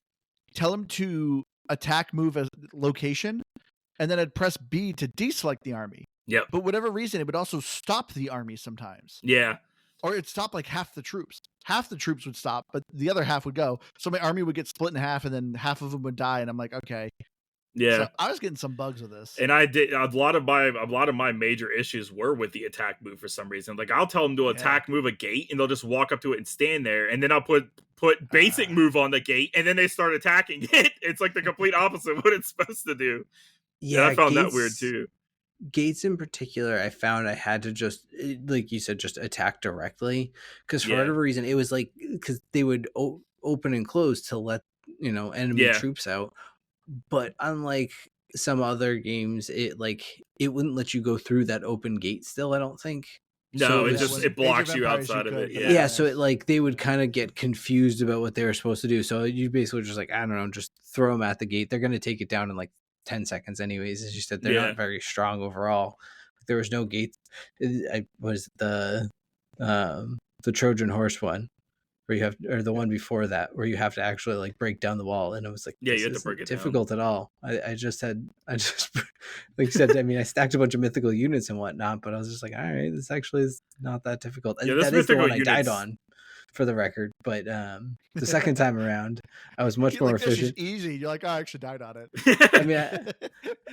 tell them to attack move as location, and then I'd press B to deselect the army.
Yep.
But whatever reason, it would also stop the army sometimes.
Yeah.
Or it'd stop like half the troops. Half the troops would stop, but the other half would go. So my army would get split in half, and then half of them would die. And I'm like, okay.
Yeah.
So I was getting some bugs with this.
And I did a lot of my major issues were with the attack move for some reason. Like I'll tell them to attack move a gate, and they'll just walk up to it and stand there. And then I'll put basic move on the gate, and then they start attacking it. It's like the complete opposite of what it's supposed to do. Yeah, I found that weird too.
Gates in particular, I found I had to just, like you said, just attack directly, because for whatever reason it was like, because they would open and close to let enemy troops out, but unlike some other games, it wouldn't let you go through that open gate still, I don't think.
No, so it blocks you outside of it.
Yeah, so it they would kind of get confused about what they were supposed to do. So you basically just I don't know, just throw them at the gate. They're going to take it down in 10 seconds anyways. As you said, they're not very strong overall. There was no gate. I was the Trojan horse one where you have, or the one before that where you have to actually break down the wall, and it was
you had to break it
difficult down. At all. I just like you said, I mean, I stacked a bunch of mythical units and whatnot, but I was just like, all right, this actually is not that difficult.
Yeah,
that is the one I died on, for the record, but the second time around I was much more efficient.
This is easy. You're like, I actually died on it.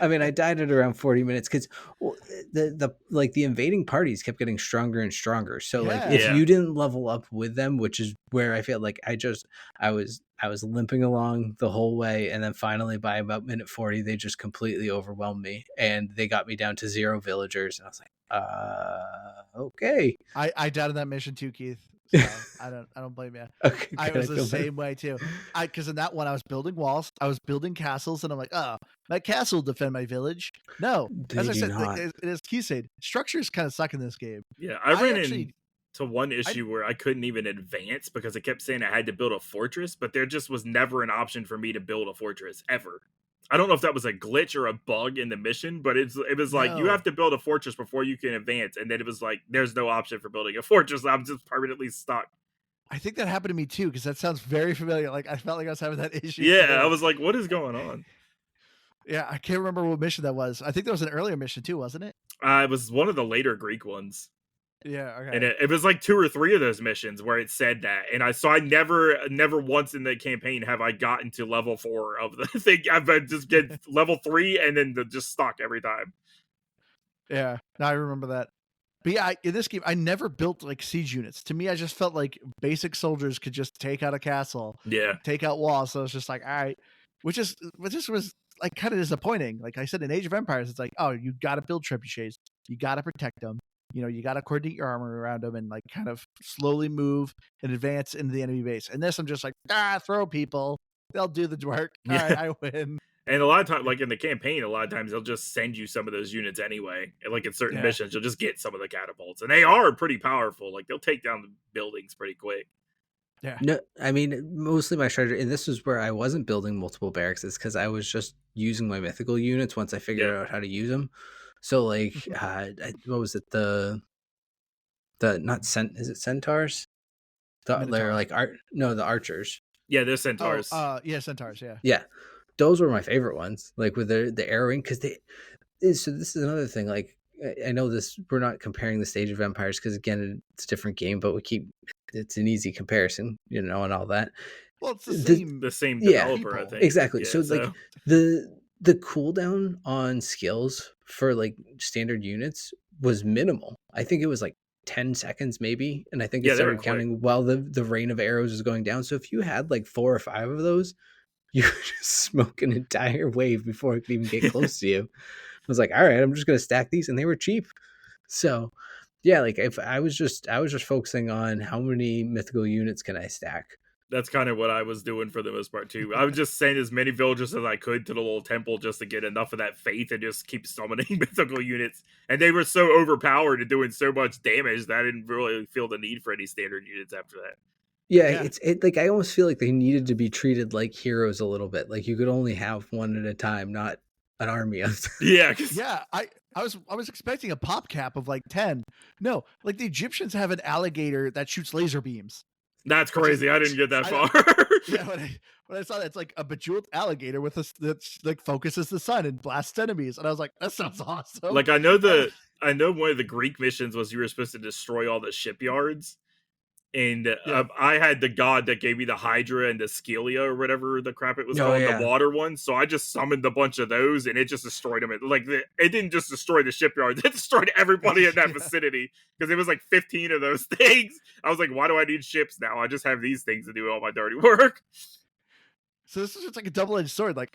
I mean, I died at around 40 minutes because the invading parties kept getting stronger and stronger. So if you didn't level up with them, which is where I feel like I was limping along the whole way, and then finally by about minute 40 they just completely overwhelmed me and they got me down to 0 villagers, and I was like, okay.
I died on that mission too, Keith. So I don't blame you.
Okay,
I
good.
was the
feel better.
same way too. Because in that one I was building walls, I was building castles, and I'm like, oh, my castle will defend my village. No,
They
as I
do
said,
not.
it is Keith said, structures kind of suck in this game.
Yeah, I
I
ran
actually,
into one
I
issue where I couldn't even advance because it kept saying I had to build a fortress, but there just was never an option for me to build a fortress ever. I don't know if that was a glitch or a bug in the mission, but it was like you have
no.
to build a fortress before you can advance, and then it was like there's no option for building a fortress. I'm just permanently stuck.
I think that happened to me too, because that sounds very familiar. Like I felt like I was having that issue
Yeah, I
too.
was like, what is going on?
Yeah, I can't remember what mission that was. I think that was an earlier mission too, wasn't it?
It was one of the later Greek ones.
Yeah.
And
Okay.
it was like 2 or 3 of those missions where it said that, and I never once in the campaign have I gotten to level 4 of the thing. I've just get level 3 and then just stuck every time.
Yeah. No, I remember that. But yeah, in this game, I never built like siege units. To me, I just felt like basic soldiers could just take out a castle,
Yeah,
take out walls. So it's just like, all right, which just was like kind of disappointing. Like I said, in Age of Empires, it's like, oh, you got to build trebuchets, you got to protect them. You know, you got to coordinate your armor around them and like kind of slowly move and advance into the enemy base. And this, I'm just like, throw people. They'll do the work. All right,
yeah.
I win.
And a lot of times, like in the campaign, a lot of times they'll just send you some of those units anyway. And like in certain
Yeah.
missions, you'll just get some of the catapults, and they are pretty powerful. Like they'll take down the buildings pretty quick.
Yeah.
No, I mean, mostly my strategy, and this was where I wasn't building multiple barracks, is because I was just using my mythical units once I figured
Yeah.
out how to use them. So, like, what was it? Not is it centaurs? They're
Minotaur.
like the archers.
Yeah, they're
Oh,
centaurs.
yeah, centaurs. Yeah.
Yeah, those were my favorite ones. Like with the arrowing, because so this is another thing. Like I know this, we're not comparing the Age of Empires because again it's a different game, but it's an easy comparison, and all that.
Well, it's the
The same
yeah,
developer, I
people.
think.
exactly.
Yeah,
So like the cooldown on skills for like standard units was minimal. I think it was like 10 seconds maybe, and I think it
Yeah, they were
started
quick.
counting while the rain of arrows was going down. So if you had like 4 or 5 of those, you could just smoke an entire wave before it could even get close to you. I was like, all right, I'm just gonna stack these, and they were cheap. So yeah, like if I was just focusing on how many mythical units can I stack.
That's kind of what I was doing for the most part too. I would just send as many villagers as I could to the little temple just to get enough of that faith and just keep summoning mythical units. And they were so overpowered and doing so much damage that I didn't really feel the need for any standard units after that.
Yeah,
Yeah.
it's like I almost feel like they needed to be treated like heroes a little bit. Like you could only have one at a time, not an army of them.
Yeah,
Yeah, I was expecting a pop cap of like 10. No, like the Egyptians have an alligator that shoots laser beams.
that's
Which is-
crazy. I didn't get that
I
far.
Yeah, when I saw that, it's like a bejeweled alligator with that like focuses the sun and blasts enemies, and I was like, that sounds awesome.
Like I know one of the Greek missions was you were supposed to destroy all the shipyards. And
Yeah.
I had the god that gave me the Hydra and the Scalia or whatever the crap it was
Oh,
called,
yeah.
the water one. So I just summoned a bunch of those, and it just destroyed them. It didn't just destroy the shipyards; it destroyed everybody in that
Yeah.
vicinity because it was like 15 of those things. I was like, why do I need ships now? I just have these things to do all my dirty work.
So this is just like a double-edged sword. Like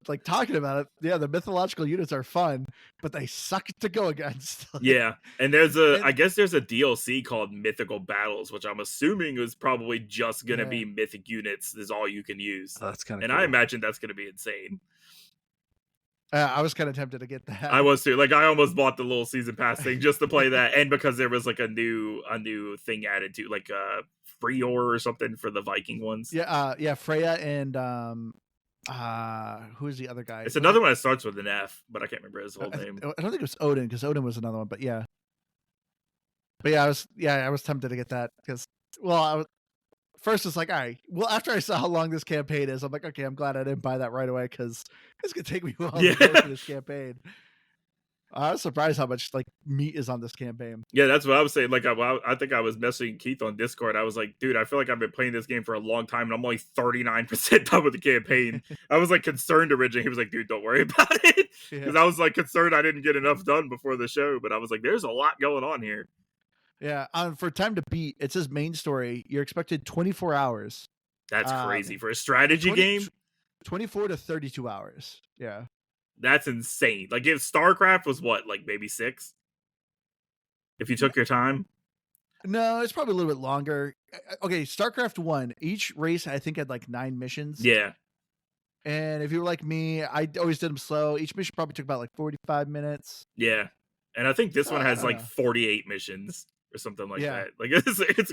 like talking about it, yeah, the mythological units are fun, but they suck to go against.
Yeah, and I guess there's a DLC called Mythical Battles, which I'm assuming is probably just gonna be mythic units is all you can use.
Oh, that's kind of
And
cool.
I imagine that's gonna be insane.
I was kind of tempted to get that.
I was too. Like I almost bought the little season pass thing just to play that, and because there was like a new thing added to, like Freor or something for the Viking ones.
Yeah, Freya and who's the other guy?
It's another one that starts with an F, but I can't remember his whole name.
I don't think it was Odin, because Odin was another one, but yeah. But yeah, I was tempted to get that because, well, first it's like, all right, well, after I saw how long this campaign is, I'm like, okay, I'm glad I didn't buy that right away because it's gonna take me a while to go through this campaign. I was surprised how much like meat is on this campaign.
Yeah, that's what I was saying. Like, I think I was messaging Keith on Discord. I was like, dude, I feel like I've been playing this game for a long time, and I'm only 39% done with the campaign. I was like concerned originally. He was like, dude, don't worry about it, because I was like concerned I didn't get enough done before the show. But I was like, there's a lot going on here.
Yeah, for time to beat, it says main story. You're expected 24 hours.
That's crazy for a strategy game.
24 to 32 hours. Yeah.
That's insane. Like if StarCraft was what, like maybe 6? If you took your time?
No, it's probably a little bit longer. Okay, StarCraft 1, each race I think had like 9 missions.
Yeah.
And if you were like me, I always did them slow. Each mission probably took about like 45 minutes.
Yeah. And I think this
So
one
I
has
don't
like
know.
48 missions or something like
Yeah.
that. Like it's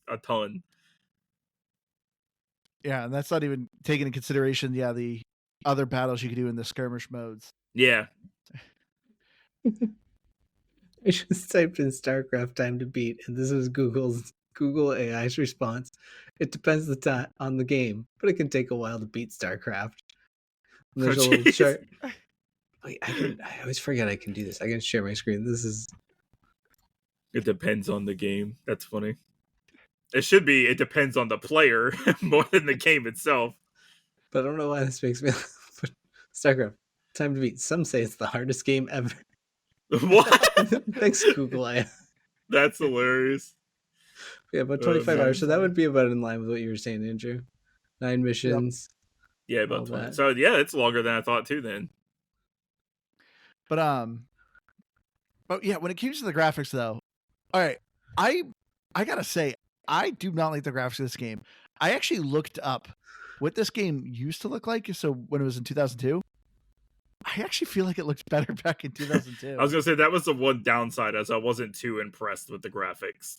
a ton.
Yeah, and that's not even taking into consideration, the other battles you could do in the skirmish modes.
Yeah.
I just typed in StarCraft time to beat, and this is Google AI's response. It depends on the game, but it can take a while to beat StarCraft. And
Oh,
there's a little
jeez.
chart. Wait, I always forget I can do this. I can share my screen. This is
It depends on the game. That's funny. It should be. It depends on the player more than the game itself.
but I don't know why this makes me laugh. StarCraft time to beat. Some say it's the hardest game ever.
What?
Thanks, Google AI.
That's hilarious.
Yeah, about
Oh,
25
man.
hours. So that would be about in line with what you were saying, Andrew. 9 missions.
Yeah,
all
about 20.
that.
So yeah, it's longer than I thought too. Then.
But yeah, when it comes to the graphics though, all right, I gotta say, I do not like the graphics of this game. I actually looked up what this game used to look like. So when it was in 2002, I actually feel like it looked better back in 2002.
I was gonna say that was the one downside, as I wasn't too impressed with the graphics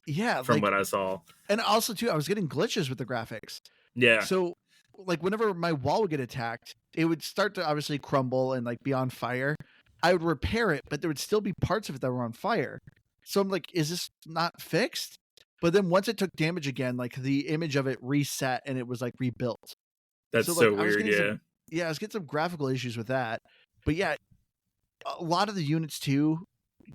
Yeah,
from
like,
what I saw.
and also too, I was getting glitches with the graphics.
Yeah,
So, like, whenever my wall would get attacked, it would start to obviously crumble and like be on fire. I would repair it, but there would still be parts of it that were on fire. So I'm like, is this not fixed? But then once it took damage again, like the image of it reset and it was like rebuilt.
that's
So like
so
I was
weird.
getting
Yeah,
I was getting some graphical issues with that. But yeah, a lot of the units too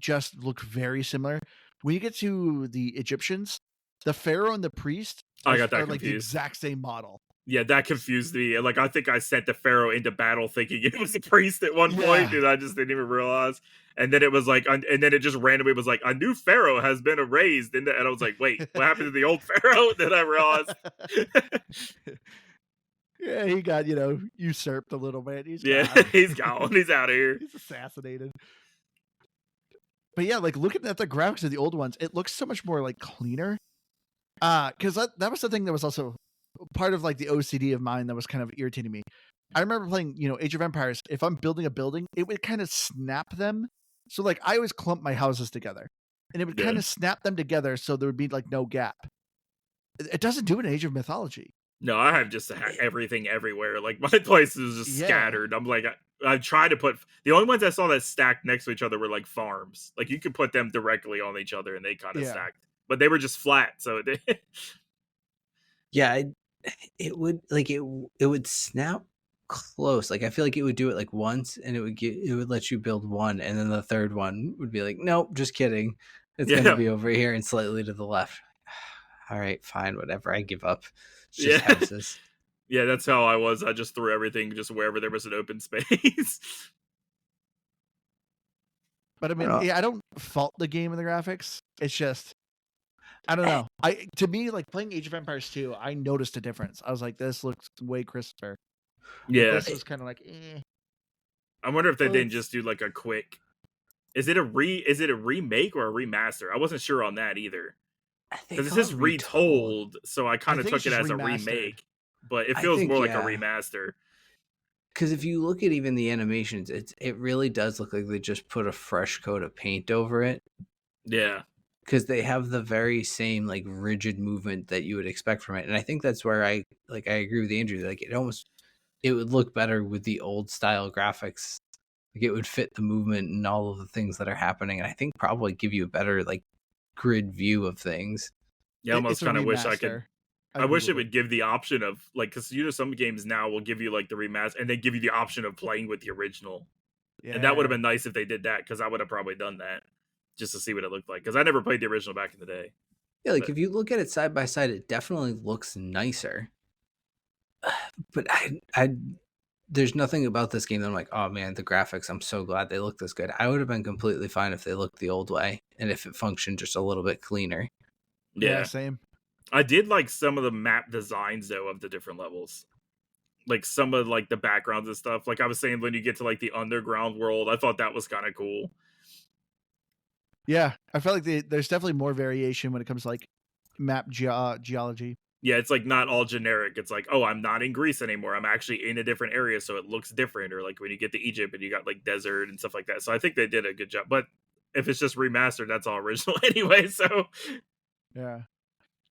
just look very similar. When you get to the Egyptians, the pharaoh and the priest
I got
are
that
like the
confused.
exact same model.
Yeah, that confused me. Like, I think I sent the pharaoh into battle thinking it was a priest at one point,
Yeah.
and I just didn't even realize. And then it was like, and then it just randomly was like, a new pharaoh has been erased, and I was like, wait, what happened to the old pharaoh? Then I realized.
Yeah, he got, usurped a little bit. He's
Yeah,
gone.
he's gone. He's out of here.
He's assassinated. But yeah, like looking at the graphics of the old ones, it looks so much more like cleaner. Because that was the thing that was also part of like the OCD of mine that was kind of irritating me. I remember playing, Age of Empires. If I'm building a building, it would kind of snap them. So like I always clump my houses together, and it would
Yeah.
kind of snap them together so there would be like no gap. It doesn't do it in Age of Mythology.
No, I have just everything everywhere. Like, my place is just
Yeah.
scattered. I'm like, I tried to put the only ones I saw that stacked next to each other were like farms. Like, you could put them directly on each other and they kind of
Yeah.
stacked, but they were just flat. So
Yeah, it would snap close. Like I feel like it would do it like once, and it would let you build one, and then the third one would be like, nope, just kidding. It's
Yeah.
gonna be over here and slightly to the left. All right, fine, whatever. I give up. It's just
Yeah.
houses.
Yeah, that's how I was. I just threw everything just wherever there was an open space.
But I mean, I don't fault the game and the graphics. It's just, I don't know. To me, like playing Age of Empires 2, I noticed a difference. I was like, this looks way crisper.
Yeah.
This was kind of like, eh.
I wonder if they
Well,
didn't just do like a quick. Is it a remake or a remaster? I wasn't sure on that either. Because it says Retold, so I kind of
think
took
it's
it
just
as a
remastered.
remake, but it
I
feels
think,
more like a
yeah.
remaster.
Because if you look at even the animations, it really does look like they just put a fresh coat of paint over it.
Yeah.
Because they have the very same like rigid movement that you would expect from it, and I think that's where I agree with Andrew. Like it would look better with the old style graphics. Like it would fit the movement and all of the things that are happening, and I think probably give you a better like grid view of things.
Yeah, I almost kind of wish I could. I wish it would give the option of like, because some games now will give you like the remaster and they give you the option of playing with the original. Yeah. And that would have been nice if they did that, because I would have probably done that just to see what it looked like, because I never played the original back in the day.
Yeah, like if you look at it side by side, it definitely looks nicer. But I there's nothing about this game that I'm like, oh man, the graphics, I'm so glad they look this good. I would have been completely fine if they looked the old way and if it functioned just a little bit cleaner.
Yeah, same.
I did like some of the map designs though of the different levels. Like some of like the backgrounds and stuff. Like I was saying, when you get to like the underground world, I thought that was kind of cool.
Yeah, I felt like there's definitely more variation when it comes to like map geology.
Yeah, it's like not all generic. It's like, oh, I'm not in Greece anymore. I'm actually in a different area, so it looks different. Or like when you get to Egypt and you got like desert and stuff like that. So I think they did a good job. But if it's just remastered, that's all original anyway. So
Yeah.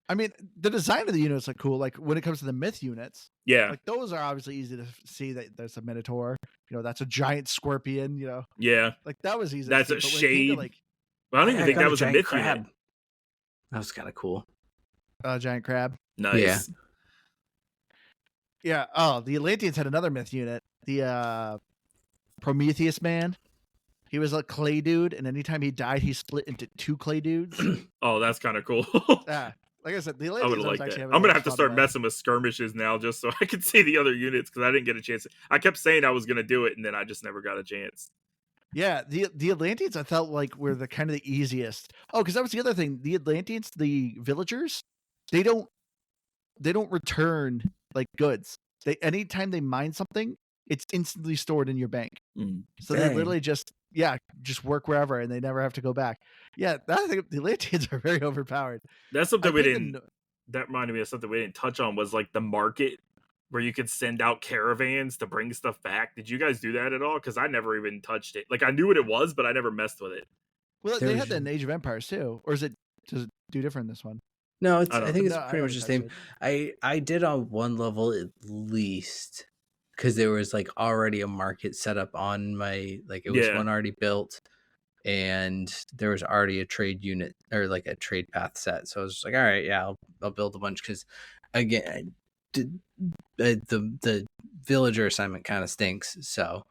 I mean, the design of the units are cool. Like when it comes to the myth units,
yeah,
like those are obviously easy to see that there's a minotaur. That's a giant scorpion.
yeah,
Like that was easy to
that's
see.
a
But when it came to
shade.
like
Well, I don't
Hey,
even
I
think
got
that
a
was a
giant
myth unit.
crab. That was kind of cool.
a giant crab,
Nice.
yeah. Oh, the Atlanteans had another myth unit, the Prometheus man. He was a clay dude, and anytime he died, he split into two clay dudes.
Oh, that's kind of cool.
Yeah, like I said, the
I would
Atlanteans
have
I was
liked
actually
that.
having
I'm
the
gonna have
most
to
fun
start
with.
messing with skirmishes now, just so I can see the other units because I didn't get a chance. I kept saying I was gonna do it, and then I just never got a chance.
Yeah, the Atlanteans I felt like were the kind of the easiest. Oh, because that was the other thing. The Atlanteans, the villagers, they don't return like goods. They anytime they mine something, it's instantly stored in your bank. So they
Dang.
literally just work wherever and they never have to go back. Yeah, I think the Atlanteans are very overpowered.
That's
I
something we
played
didn't. That reminded me of something we didn't touch on was like the market where you could send out caravans to bring stuff back. Did you guys do that at all? Because I never even touched it. Like I knew what it was, but I never messed with it.
well,
There
they
was
had that in Age of Empires too, or does it do different in this one?
No,
I
I
don't.
think
No,
it's
I
pretty much
haven't
the
touched
same. I did on one level at least because there was like already a market set up on my like it was
Yeah,
one already built and there was already a trade unit or like a trade path set. So I was just like, all right, yeah, I'll build a bunch because again, the villager assignment kind of stinks. So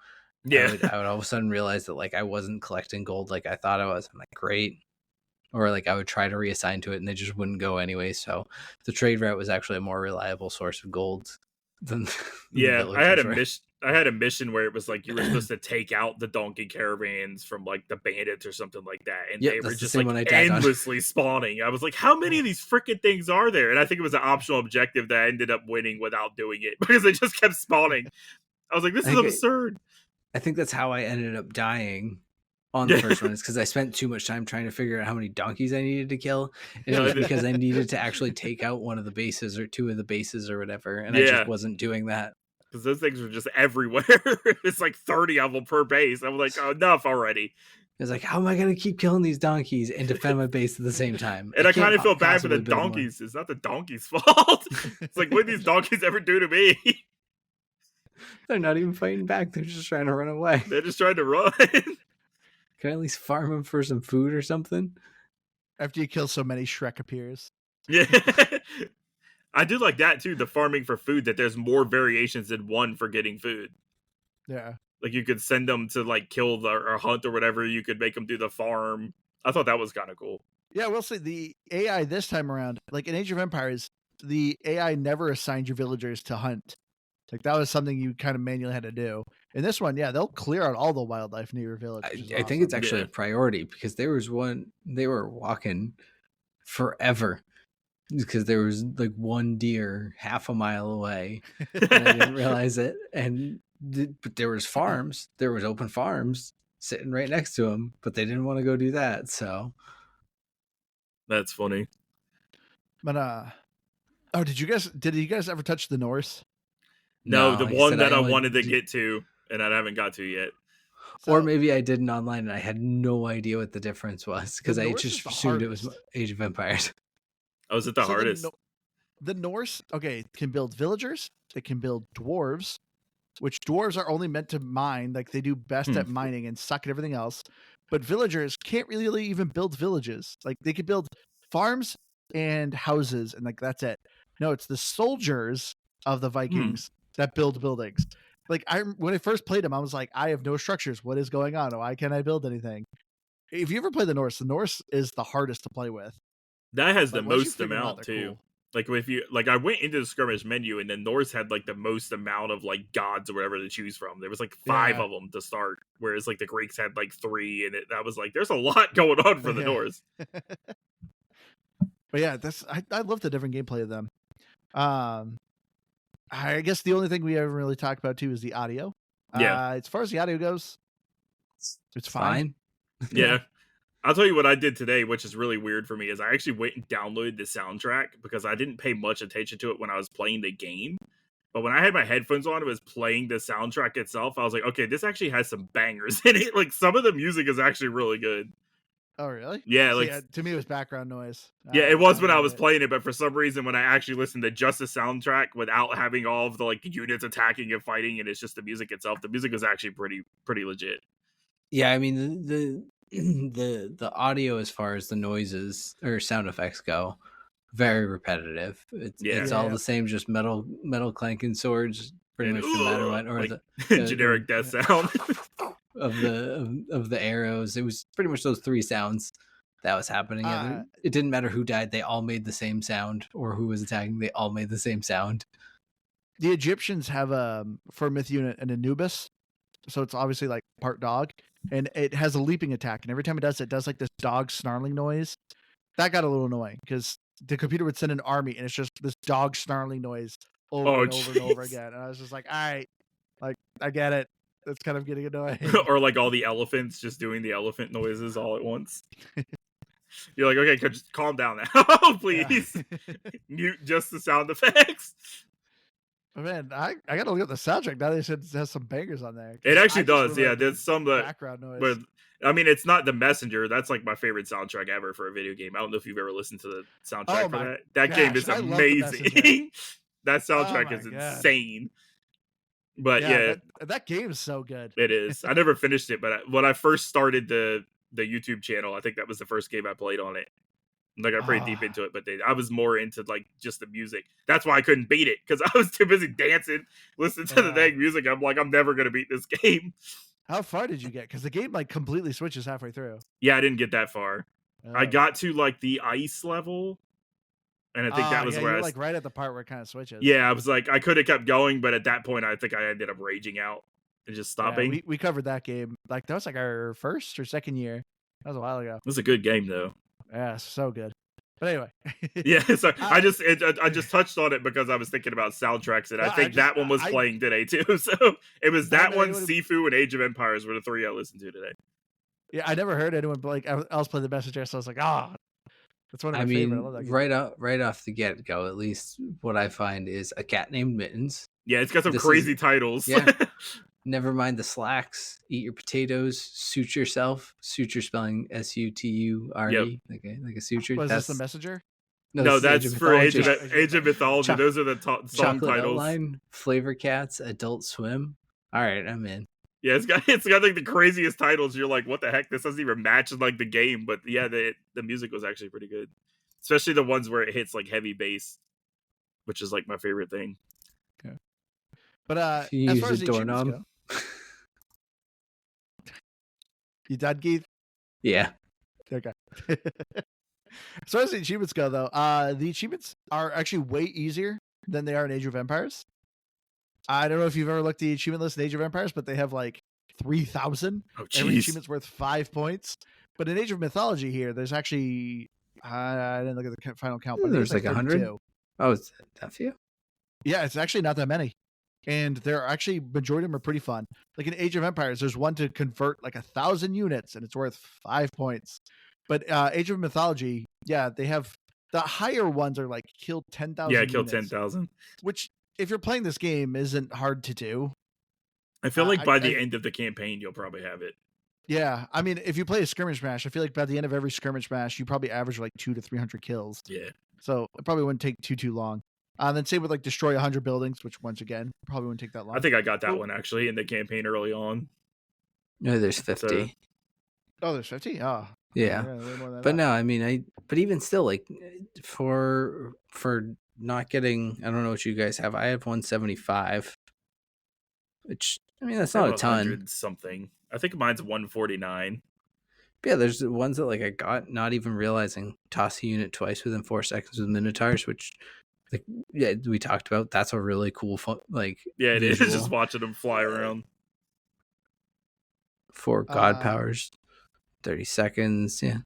yeah,
I would all of a sudden realize that like I wasn't collecting gold like I thought I was. I'm like, great. Or like I would try to reassign to it and they just wouldn't go anyway. So the trade route was actually a more reliable source of gold than, than the
yeah.
villagers were.
I had a mission where it was like you were supposed to take out the donkey caravans from like the bandits or something like that, and
Yep,
they were
that's the
just
same
like
one I died on.
endlessly spawning. I was like, how many of these freaking things are there? And I think it was an optional objective that I ended up winning without doing it because they just kept spawning. I was like, this is absurd.
I think that's how I ended up dying on the
Yeah.
first one. Is because I spent too much time trying to figure out how many donkeys I needed to kill. And it
No,
was because I needed to actually take out one of the bases or two of the bases or whatever. And I
Yeah.
just wasn't doing that.
Because those things were just everywhere. It's like 30 of them per base. I'm like, oh, enough already.
I was like, how am I going to keep killing these donkeys and defend my base at the same time?
And I kind
can't
of feel bad for the
possibly build more.
donkeys. It's not the donkey's fault. It's like, what did these donkeys ever do to me?
They're not even fighting back. They're just trying to run away.
They're just trying to run.
Can I at least farm them for some food or something?
After you kill so many, Shrek appears.
Yeah. I do like that too, the farming for food, that there's more variations than one for getting food.
Yeah.
Like you could send them to like kill or hunt or whatever. You could make them do the farm. I thought that was kind of cool.
Yeah, we'll see. The AI this time around, like in Age of Empires, the AI never assigned your villagers to hunt. Like that was something you kind of manually had to do. In this one, yeah, they'll clear out all the wildlife near your village.
I think it's actually a priority because there was one they were walking forever because there was like one deer half a mile away and I didn't realize it. But there was farms, there was open farms sitting right next to them, but they didn't want to go do that. So
that's funny.
But oh, did you guys ever touch the Norse?
No, the
like
one that I wanted to get to and I haven't got to yet.
Or maybe I didn't online and I had no idea what the difference was because I just assumed it was Age of Empires.
Oh, is it the hardest?
The Norse, okay, can build villagers. They can build dwarves, which dwarves are only meant to mine. Like they do best at mining and suck at everything else. But villagers can't really even build villages. Like they could build farms and houses and like that's it. No, it's the soldiers of the Vikings that build buildings. Like when I first played them, I was like, I have no structures. What is going on? Why can't I build anything? If you ever play the Norse is the hardest to play with.
That has the
Like, once you
most
figure 'em out,
amount
they're
too.
cool.
Like if you like, I went into the skirmish menu and then Norse had like the most amount of like gods or whatever to choose from. There was like 5 of them to start, whereas like the Greeks had like 3, and that was like there's a lot going on for the Norse.
But yeah, I love the different gameplay of them. I guess the only thing we haven't really talked about too is the audio.
Yeah.
As far as the audio goes, it's fine.
Yeah. I'll tell you what I did today, which is really weird for me, is I actually went and downloaded the soundtrack because I didn't pay much attention to it when I was playing the game. But when I had my headphones on, it was playing the soundtrack itself. I was like, okay, this actually has some bangers in it. Like some of the music is actually really good.
Oh, really?
Yeah,
See,
like
to me, it was background noise.
yeah, it
I
was
don't
when I
get
was
it.
playing it, but for some reason, when I actually listened to just the soundtrack without having all of the like units attacking and fighting, and it's just the music itself, the music was actually pretty legit.
Yeah, I mean the audio as far as the noises or sound effects go, very repetitive. It's
Yeah,
all
Yeah.
the same, just metal clanking swords, pretty
and
much no matter what, or
like
the
generic death sound.
of the arrows. It was pretty much those three sounds that was happening. It didn't matter who died; they all made the same sound, or who was attacking. They all made the same sound.
The Egyptians have for myth unit an Anubis, so it's obviously like part dog, and it has a leaping attack, and every time it does like this dog snarling noise. That got a little annoying because the computer would send an army, and it's just this dog snarling noise over and over and over again. And I was just like, all right, like I get it. It's kind of getting annoying.
Or like all the elephants just doing the elephant noises all at once. You're like, okay, just calm down now, please. Mute just the sound effects.
But man, I gotta look at the soundtrack now. They said it has some bangers on there.
It actually does,
really
yeah.
like the
There's some that,
background noise.
but I mean, it's not The Messenger. That's like my favorite soundtrack ever for a video game. I don't know if you've ever listened to the soundtrack for that. That game is
I love The
amazing.
Messenger.
That soundtrack
my
is
God.
insane. But yeah,
that game is so good.
it is. I never finished it, but when I first started the YouTube channel, I think that was the first game I played on it. Like I got pretty deep into it, but I was more into like just the music. That's why I couldn't beat it because I was too busy dancing, listening to the dang music. I'm like, I'm never gonna beat this game.
How far did you get? Because the game like completely switches halfway through.
Yeah, I didn't get that far. I got to like the ice level, and I think that was where
you're like right at the part where it kind of switches.
Yeah, I was like, I could have kept going, but at that point, I think I ended up raging out and just stopping.
Yeah, we covered that game. Like that was like our first or second year. That was a while ago.
It was a good game though.
Yeah, so good. But anyway.
Yeah, so I just touched on it because I was thinking about soundtracks, and I think that one was playing today too. So it was that one, Sifu, and Age of Empires were the three I listened to today.
Yeah, I never heard anyone else play the Messenger, so I was like, that's one of my favorite. I love that game.
Right off the get go, at least what I find is A Cat Named Mittens.
Yeah, it's got some crazy titles.
Yeah. Never mind the slacks. Eat your potatoes. Suit yourself. Suture spelling SUTURE.
Yep.
Like a suture.
Was this the Messenger?
No, that's for Age of Mythology. Those are the song
Chocolate
titles.
Outline, Flavor Cats, Adult Swim. All right, I'm in.
Yeah, it's got like the craziest titles. You're like, what the heck? This doesn't even match like the game. But yeah, the music was actually pretty good, especially the ones where it hits like heavy bass, which is like my favorite thing.
Okay. But as far as the achievements go, you done, Keith?
Yeah.
Okay. As far as the achievements go, though, the achievements are actually way easier than they are in Age of Empires. I don't know if you've ever looked at the achievement list in Age of Empires, but they have like 3,000.
Oh,
every achievement's worth 5 points. But in Age of Mythology here, there's actually I didn't look at the final count, but
there's like 100. Oh, is that few?
Yeah, it's actually not that many. And they're actually, majority of them are pretty fun. Like in Age of Empires, there's one to convert like 1,000 units, and it's worth 5 points. But Age of Mythology, yeah, they have the higher ones are like kill 10,000.
Yeah, kill 10,000.
Which, if you're playing this game, isn't hard to do.
I feel like by the end of the campaign, you'll probably have it.
Yeah, I mean, if you play a skirmish match, I feel like by the end of every skirmish match, you probably average like 200 to 300 kills.
Yeah.
So it probably wouldn't take too long. And then same with like destroy 100 buildings, which once again probably wouldn't take that long.
I think I got that one actually in the campaign early on.
No, there's 50.
Oh, there's 50. Oh,
yeah. But no, I mean, but even still, like for not getting, I don't know what you guys have. I have 175, which I mean that's not a ton.
Something. I think mine's 149.
But yeah, there's the ones that like I got not even realizing toss a unit twice within 4 seconds with Minotaurs, which. Like, yeah, we talked about. That's a really cool, fun, like
yeah, it
visual.
is just watching them fly around.
4 god powers, 30 seconds. Yeah,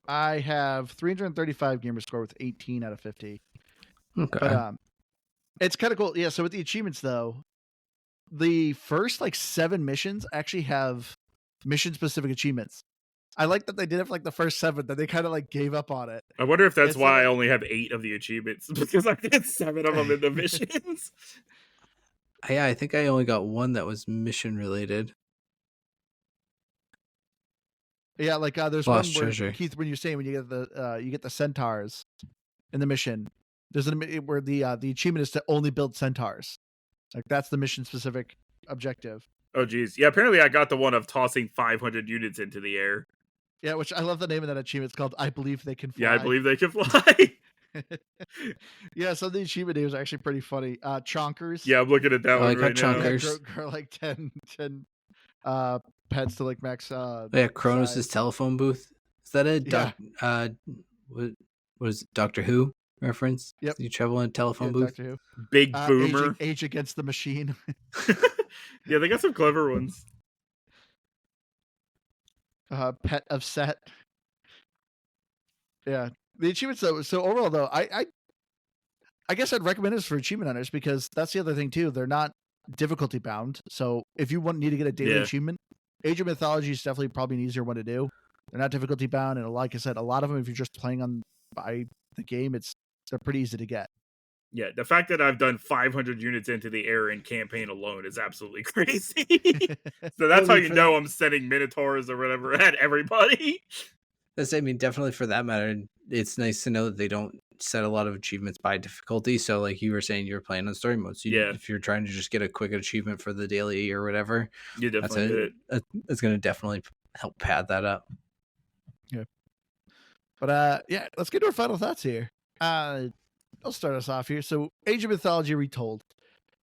I have 335 gamer score with 18 out of 50.
Okay,
but it's kind of cool. Yeah. So with the achievements though, the first like 7 missions actually have mission specific achievements. I like that they did it for like the first 7, that they kind of like gave up on it.
I wonder if that's
Instead
why I
of-
only have 8 of the achievements because I did 7 of them in the missions.
Yeah, I think I only got one that was mission related.
Yeah, like there's
Lost
one where
treasure.
Keith, when you're saying when you get the centaurs in the mission, there's where the achievement is to only build centaurs. Like that's the mission specific objective.
Oh geez, yeah. Apparently, I got the one of tossing 500 units into the air.
Yeah, which I love the name of that achievement. It's called "I Believe They Can Fly."
Yeah, I believe they can fly.
Yeah, some of the achievement names are actually pretty funny. Chonkers.
Yeah, I'm looking at that
Oh,
one
I got
right now.
Chonkers.
Grow like 10 pets to like max.
Yeah, Kronos'
size.
telephone booth. Is that a
Yeah.
what is it, Doctor Who reference?
Yep.
You travel in a telephone
Yeah,
booth.
Doctor Who.
Big Boomer.
Age Against the Machine.
Yeah, they got some clever ones.
Pet of Set. Yeah, the achievements though. So overall though, I guess I'd recommend this for achievement hunters because that's the other thing too. They're not difficulty bound. So if you need to get a daily
Yeah.
achievement, Age of Mythology is definitely probably an easier one to do. They're not difficulty bound, and like I said, a lot of them, if you're just playing on by the game, they're pretty easy to get.
Yeah, the fact that I've done 500 units into the air in campaign alone is absolutely crazy. So that's how you know I'm sending minotaurs or whatever at everybody.
I mean, definitely for that matter, it's nice to know that they don't set a lot of achievements by difficulty. So, like you were saying, you were playing on story mode. So, if you're trying to just get a quick achievement for the daily or whatever,
you definitely did
it. It's going to definitely help pad that up.
Yeah. But yeah, let's get to our final thoughts here. I'll start us off here. So, Age of Mythology Retold.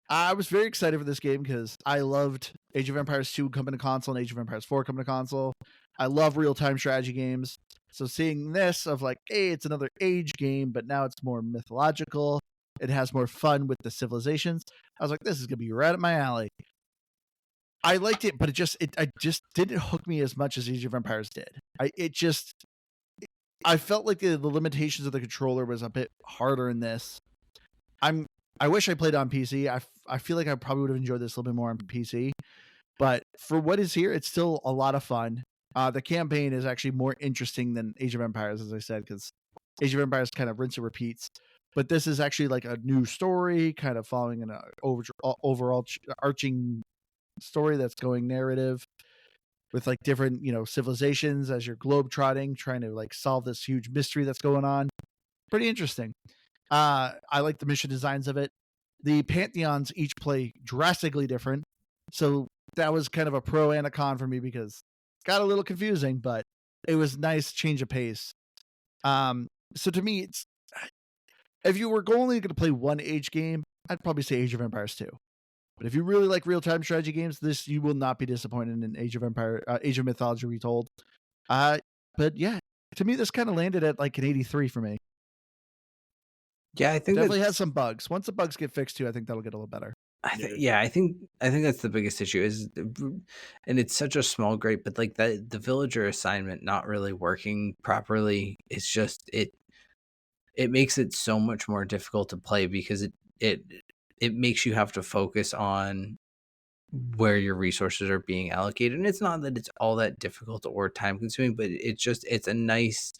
I was very excited for this game because I loved Age of Empires 2 coming to console and Age of Empires 4 coming to console. I love real-time strategy games. So seeing this of like, hey, it's another Age game, but now it's more mythological. It has more fun with the civilizations. I was like, this is going to be right up my alley. I liked it, but it just didn't hook me as much as Age of Empires did. I felt like the limitations of the controller was a bit harder in this. I wish I played on PC. I feel like I probably would have enjoyed this a little bit more on PC. But for what is here, it's still a lot of fun. The campaign is actually more interesting than Age of Empires, as I said, because Age of Empires kind of rinse and repeats. But this is actually like a new story, kind of following an overall arching story that's going narrative with like different, civilizations as you're globetrotting, trying to like solve this huge mystery that's going on. Pretty interesting. I like the mission designs of it. The pantheons each play drastically different. So that was kind of a pro and a con for me because it got a little confusing, but it was nice change of pace. So to me, if you were only going to play one Age game, I'd probably say Age of Empires 2. But if you really like real-time strategy games, you will not be disappointed in Age of Mythology Retold. But yeah, to me, this kind of landed at like an 83 for me.
Yeah, I think
definitely has some bugs. Once the bugs get fixed too, I think that'll get a little better.
I think that's the biggest issue and it's such a small grate, but like the villager assignment not really working properly. It's just it makes it so much more difficult to play because it makes you have to focus on where your resources are being allocated. And it's not that it's all that difficult or time consuming, but it's a nice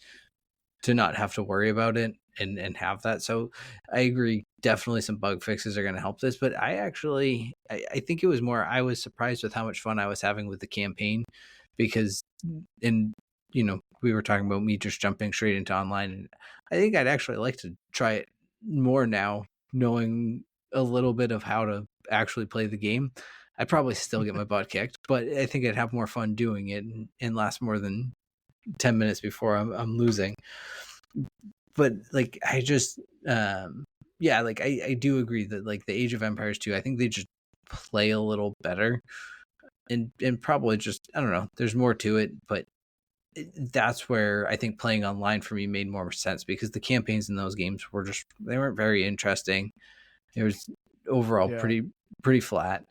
to not have to worry about it and have that. So I agree, definitely some bug fixes are going to help this, but I think it was more, I was surprised with how much fun I was having with the campaign because we were talking about me just jumping straight into online, and I think I'd actually like to try it more now, knowing a little bit of how to actually play the game. I'd probably still get my butt kicked, but I think I'd have more fun doing it and last more than 10 minutes before I'm losing. But like I just I do agree that like the Age of Empires 2, I think they just play a little better and probably just, I don't know, there's more to it, but that's where I think playing online for me made more sense because the campaigns in those games they weren't very interesting. It was overall pretty flat.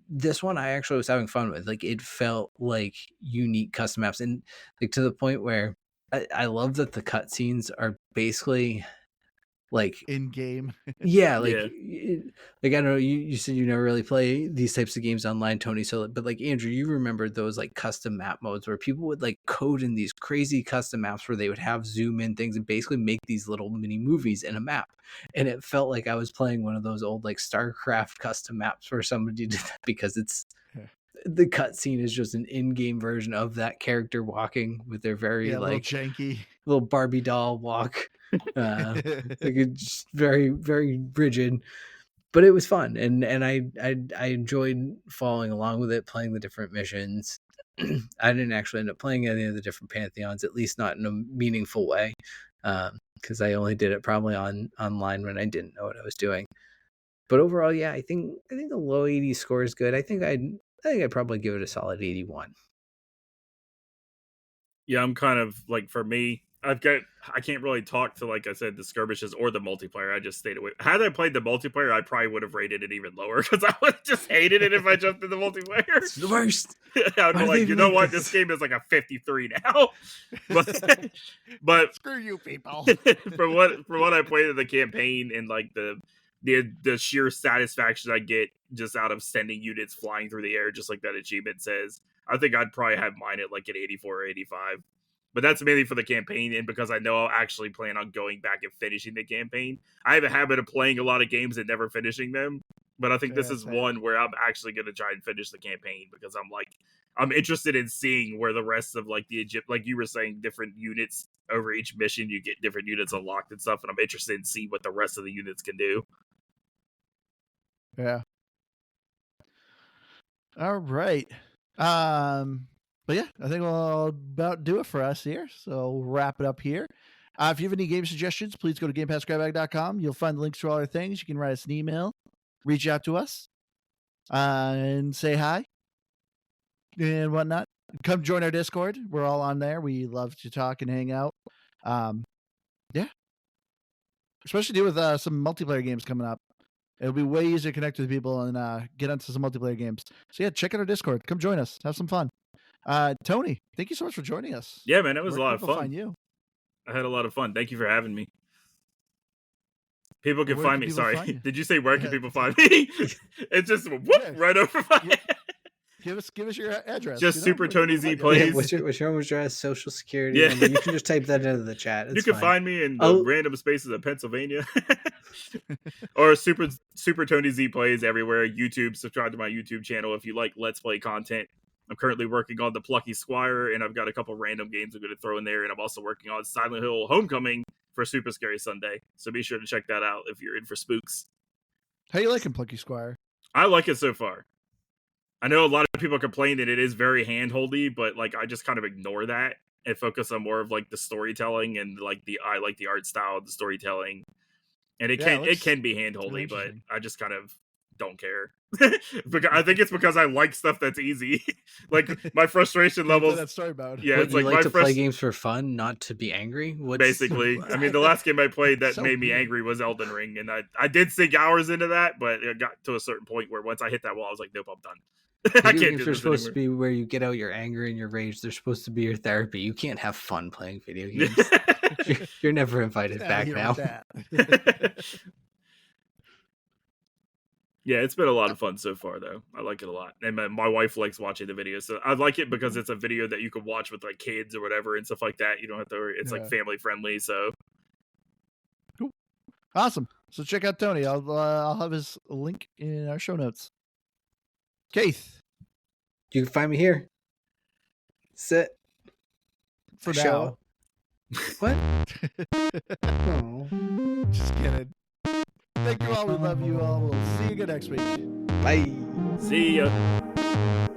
This one I actually was having fun with. Like it felt like unique custom maps, and like to the point where I love that the cutscenes are basically like
in game.
yeah, like
Yeah.
like I don't know, you said you never really play these types of games online, Tony, so but like Andrew, you remember those like custom map modes where people would like code in these crazy custom maps where they would have zoom in things and basically make these little mini movies in a map. And it felt like I was playing one of those old like StarCraft custom maps where somebody did that, because it's the cutscene is just an in-game version of that character walking with their very
Yeah, a little
like
janky.
little Barbie doll walk. Like it's very, very rigid, but it was fun, and I enjoyed following along with it, playing the different missions. I didn't actually end up playing any of the different pantheons, at least not in a meaningful way, because I only did it probably online when I didn't know what I was doing. But overall, yeah, I think a low 80 score is good. I think I'd probably give it a solid 81.
Yeah, I'm kind of like, for me, I can't really talk to, like I said, the skirmishes or the multiplayer. I just stayed away. Had I played the multiplayer, I probably would have rated it even lower, because I would just hated it if I jumped into multiplayer.
It's the worst.
I'd be like, you know what, this game is like a 53 now. But
Screw you people.
from what I played in the campaign, and like the sheer satisfaction I get just out of sending units flying through the air, just like that achievement says, I think I'd probably have mine at like an 84 or 85. But that's mainly for the campaign, and because I know I'll actually plan on going back and finishing the campaign. I have a habit of playing a lot of games and never finishing them, but I think this is
same.
one where I'm actually going to try and finish the campaign, because I'm interested in seeing where the rest of like like you were saying, different units over each mission, you get different units unlocked and stuff, and I'm interested in seeing what the rest of the units can do.
Yeah. All right. But yeah, I think we'll about do it for us here. So we'll wrap it up here. If you have any game suggestions, please go to GamePassGrabBag.com. You'll find links to all our things. You can write us an email, reach out to us, and say hi and whatnot. Come join our Discord. We're all on there. We love to talk and hang out. Yeah. Especially with some multiplayer games coming up. It'll be way easier to connect with people and get onto some multiplayer games. So yeah, check out our Discord. Come join us. Have some fun. Tony, thank you so much for joining us.
Yeah, man, it was
Where
a lot
can
of
people
fun.
Find you?
I had a lot of fun. Thank you for having me. People can
Where
find
can
me.
people
Sorry,
find you?
did you say where can
Yeah.
people find me? It's just whoop, right over my head.
Give us your address.
Just Super
where can
Tony
people
Z
find you?
Plays.
What's your home address, social security
Yeah.
number? You can just type that into the chat. It's
You can
fine.
find me in the random spaces of Pennsylvania. Or Super Tony Z Plays everywhere. YouTube, subscribe to my YouTube channel if you like Let's Play content. I'm currently working on the Plucky Squire, and I've got a couple random games I'm going to throw in there, and I'm also working on Silent Hill Homecoming for Super Scary Sunday. So be sure to check that out if you're in for spooks.
How you liking Plucky Squire?
I like it so far. I know a lot of people complain that it is very handholdy, but like I just kind of ignore that and focus on more of like the storytelling and like I like the art style, the storytelling, and it can be handholdy,
really
but
interesting.
I just kind of don't care. Because I think it's because I like stuff that's easy. Like my frustration levels.
That story mode.
Yeah,
What,
it's
you
like
like to play games for fun, not to be angry.
Basically, I mean, the last game I played that
So
made me
weird.
angry was Elden Ring, and I did sink hours into that, but it got to a certain point where once I hit that wall, I was like, nope, I'm done. I
Video
can't
games
do
are
this
supposed to
anymore.
be where you get out your anger and your rage. They're supposed to be your therapy. You can't have fun playing video games. You're never invited
Get outta
back
here
now.
with that.
Yeah, it's been a lot of fun so far, though. I like it a lot, and my wife likes watching the videos. So I like it because it's a video that you can watch with like kids or whatever and stuff like that. You don't have to worry. It's like family friendly. So
cool. Awesome. So check out Tony. I'll have his link in our show notes. Keith,
You can find me here. Sit.
for
Show
now.
up. What? Oh.
Just kidding. Thank you all. We love you all. We'll see you again next week.
Bye.
see ya.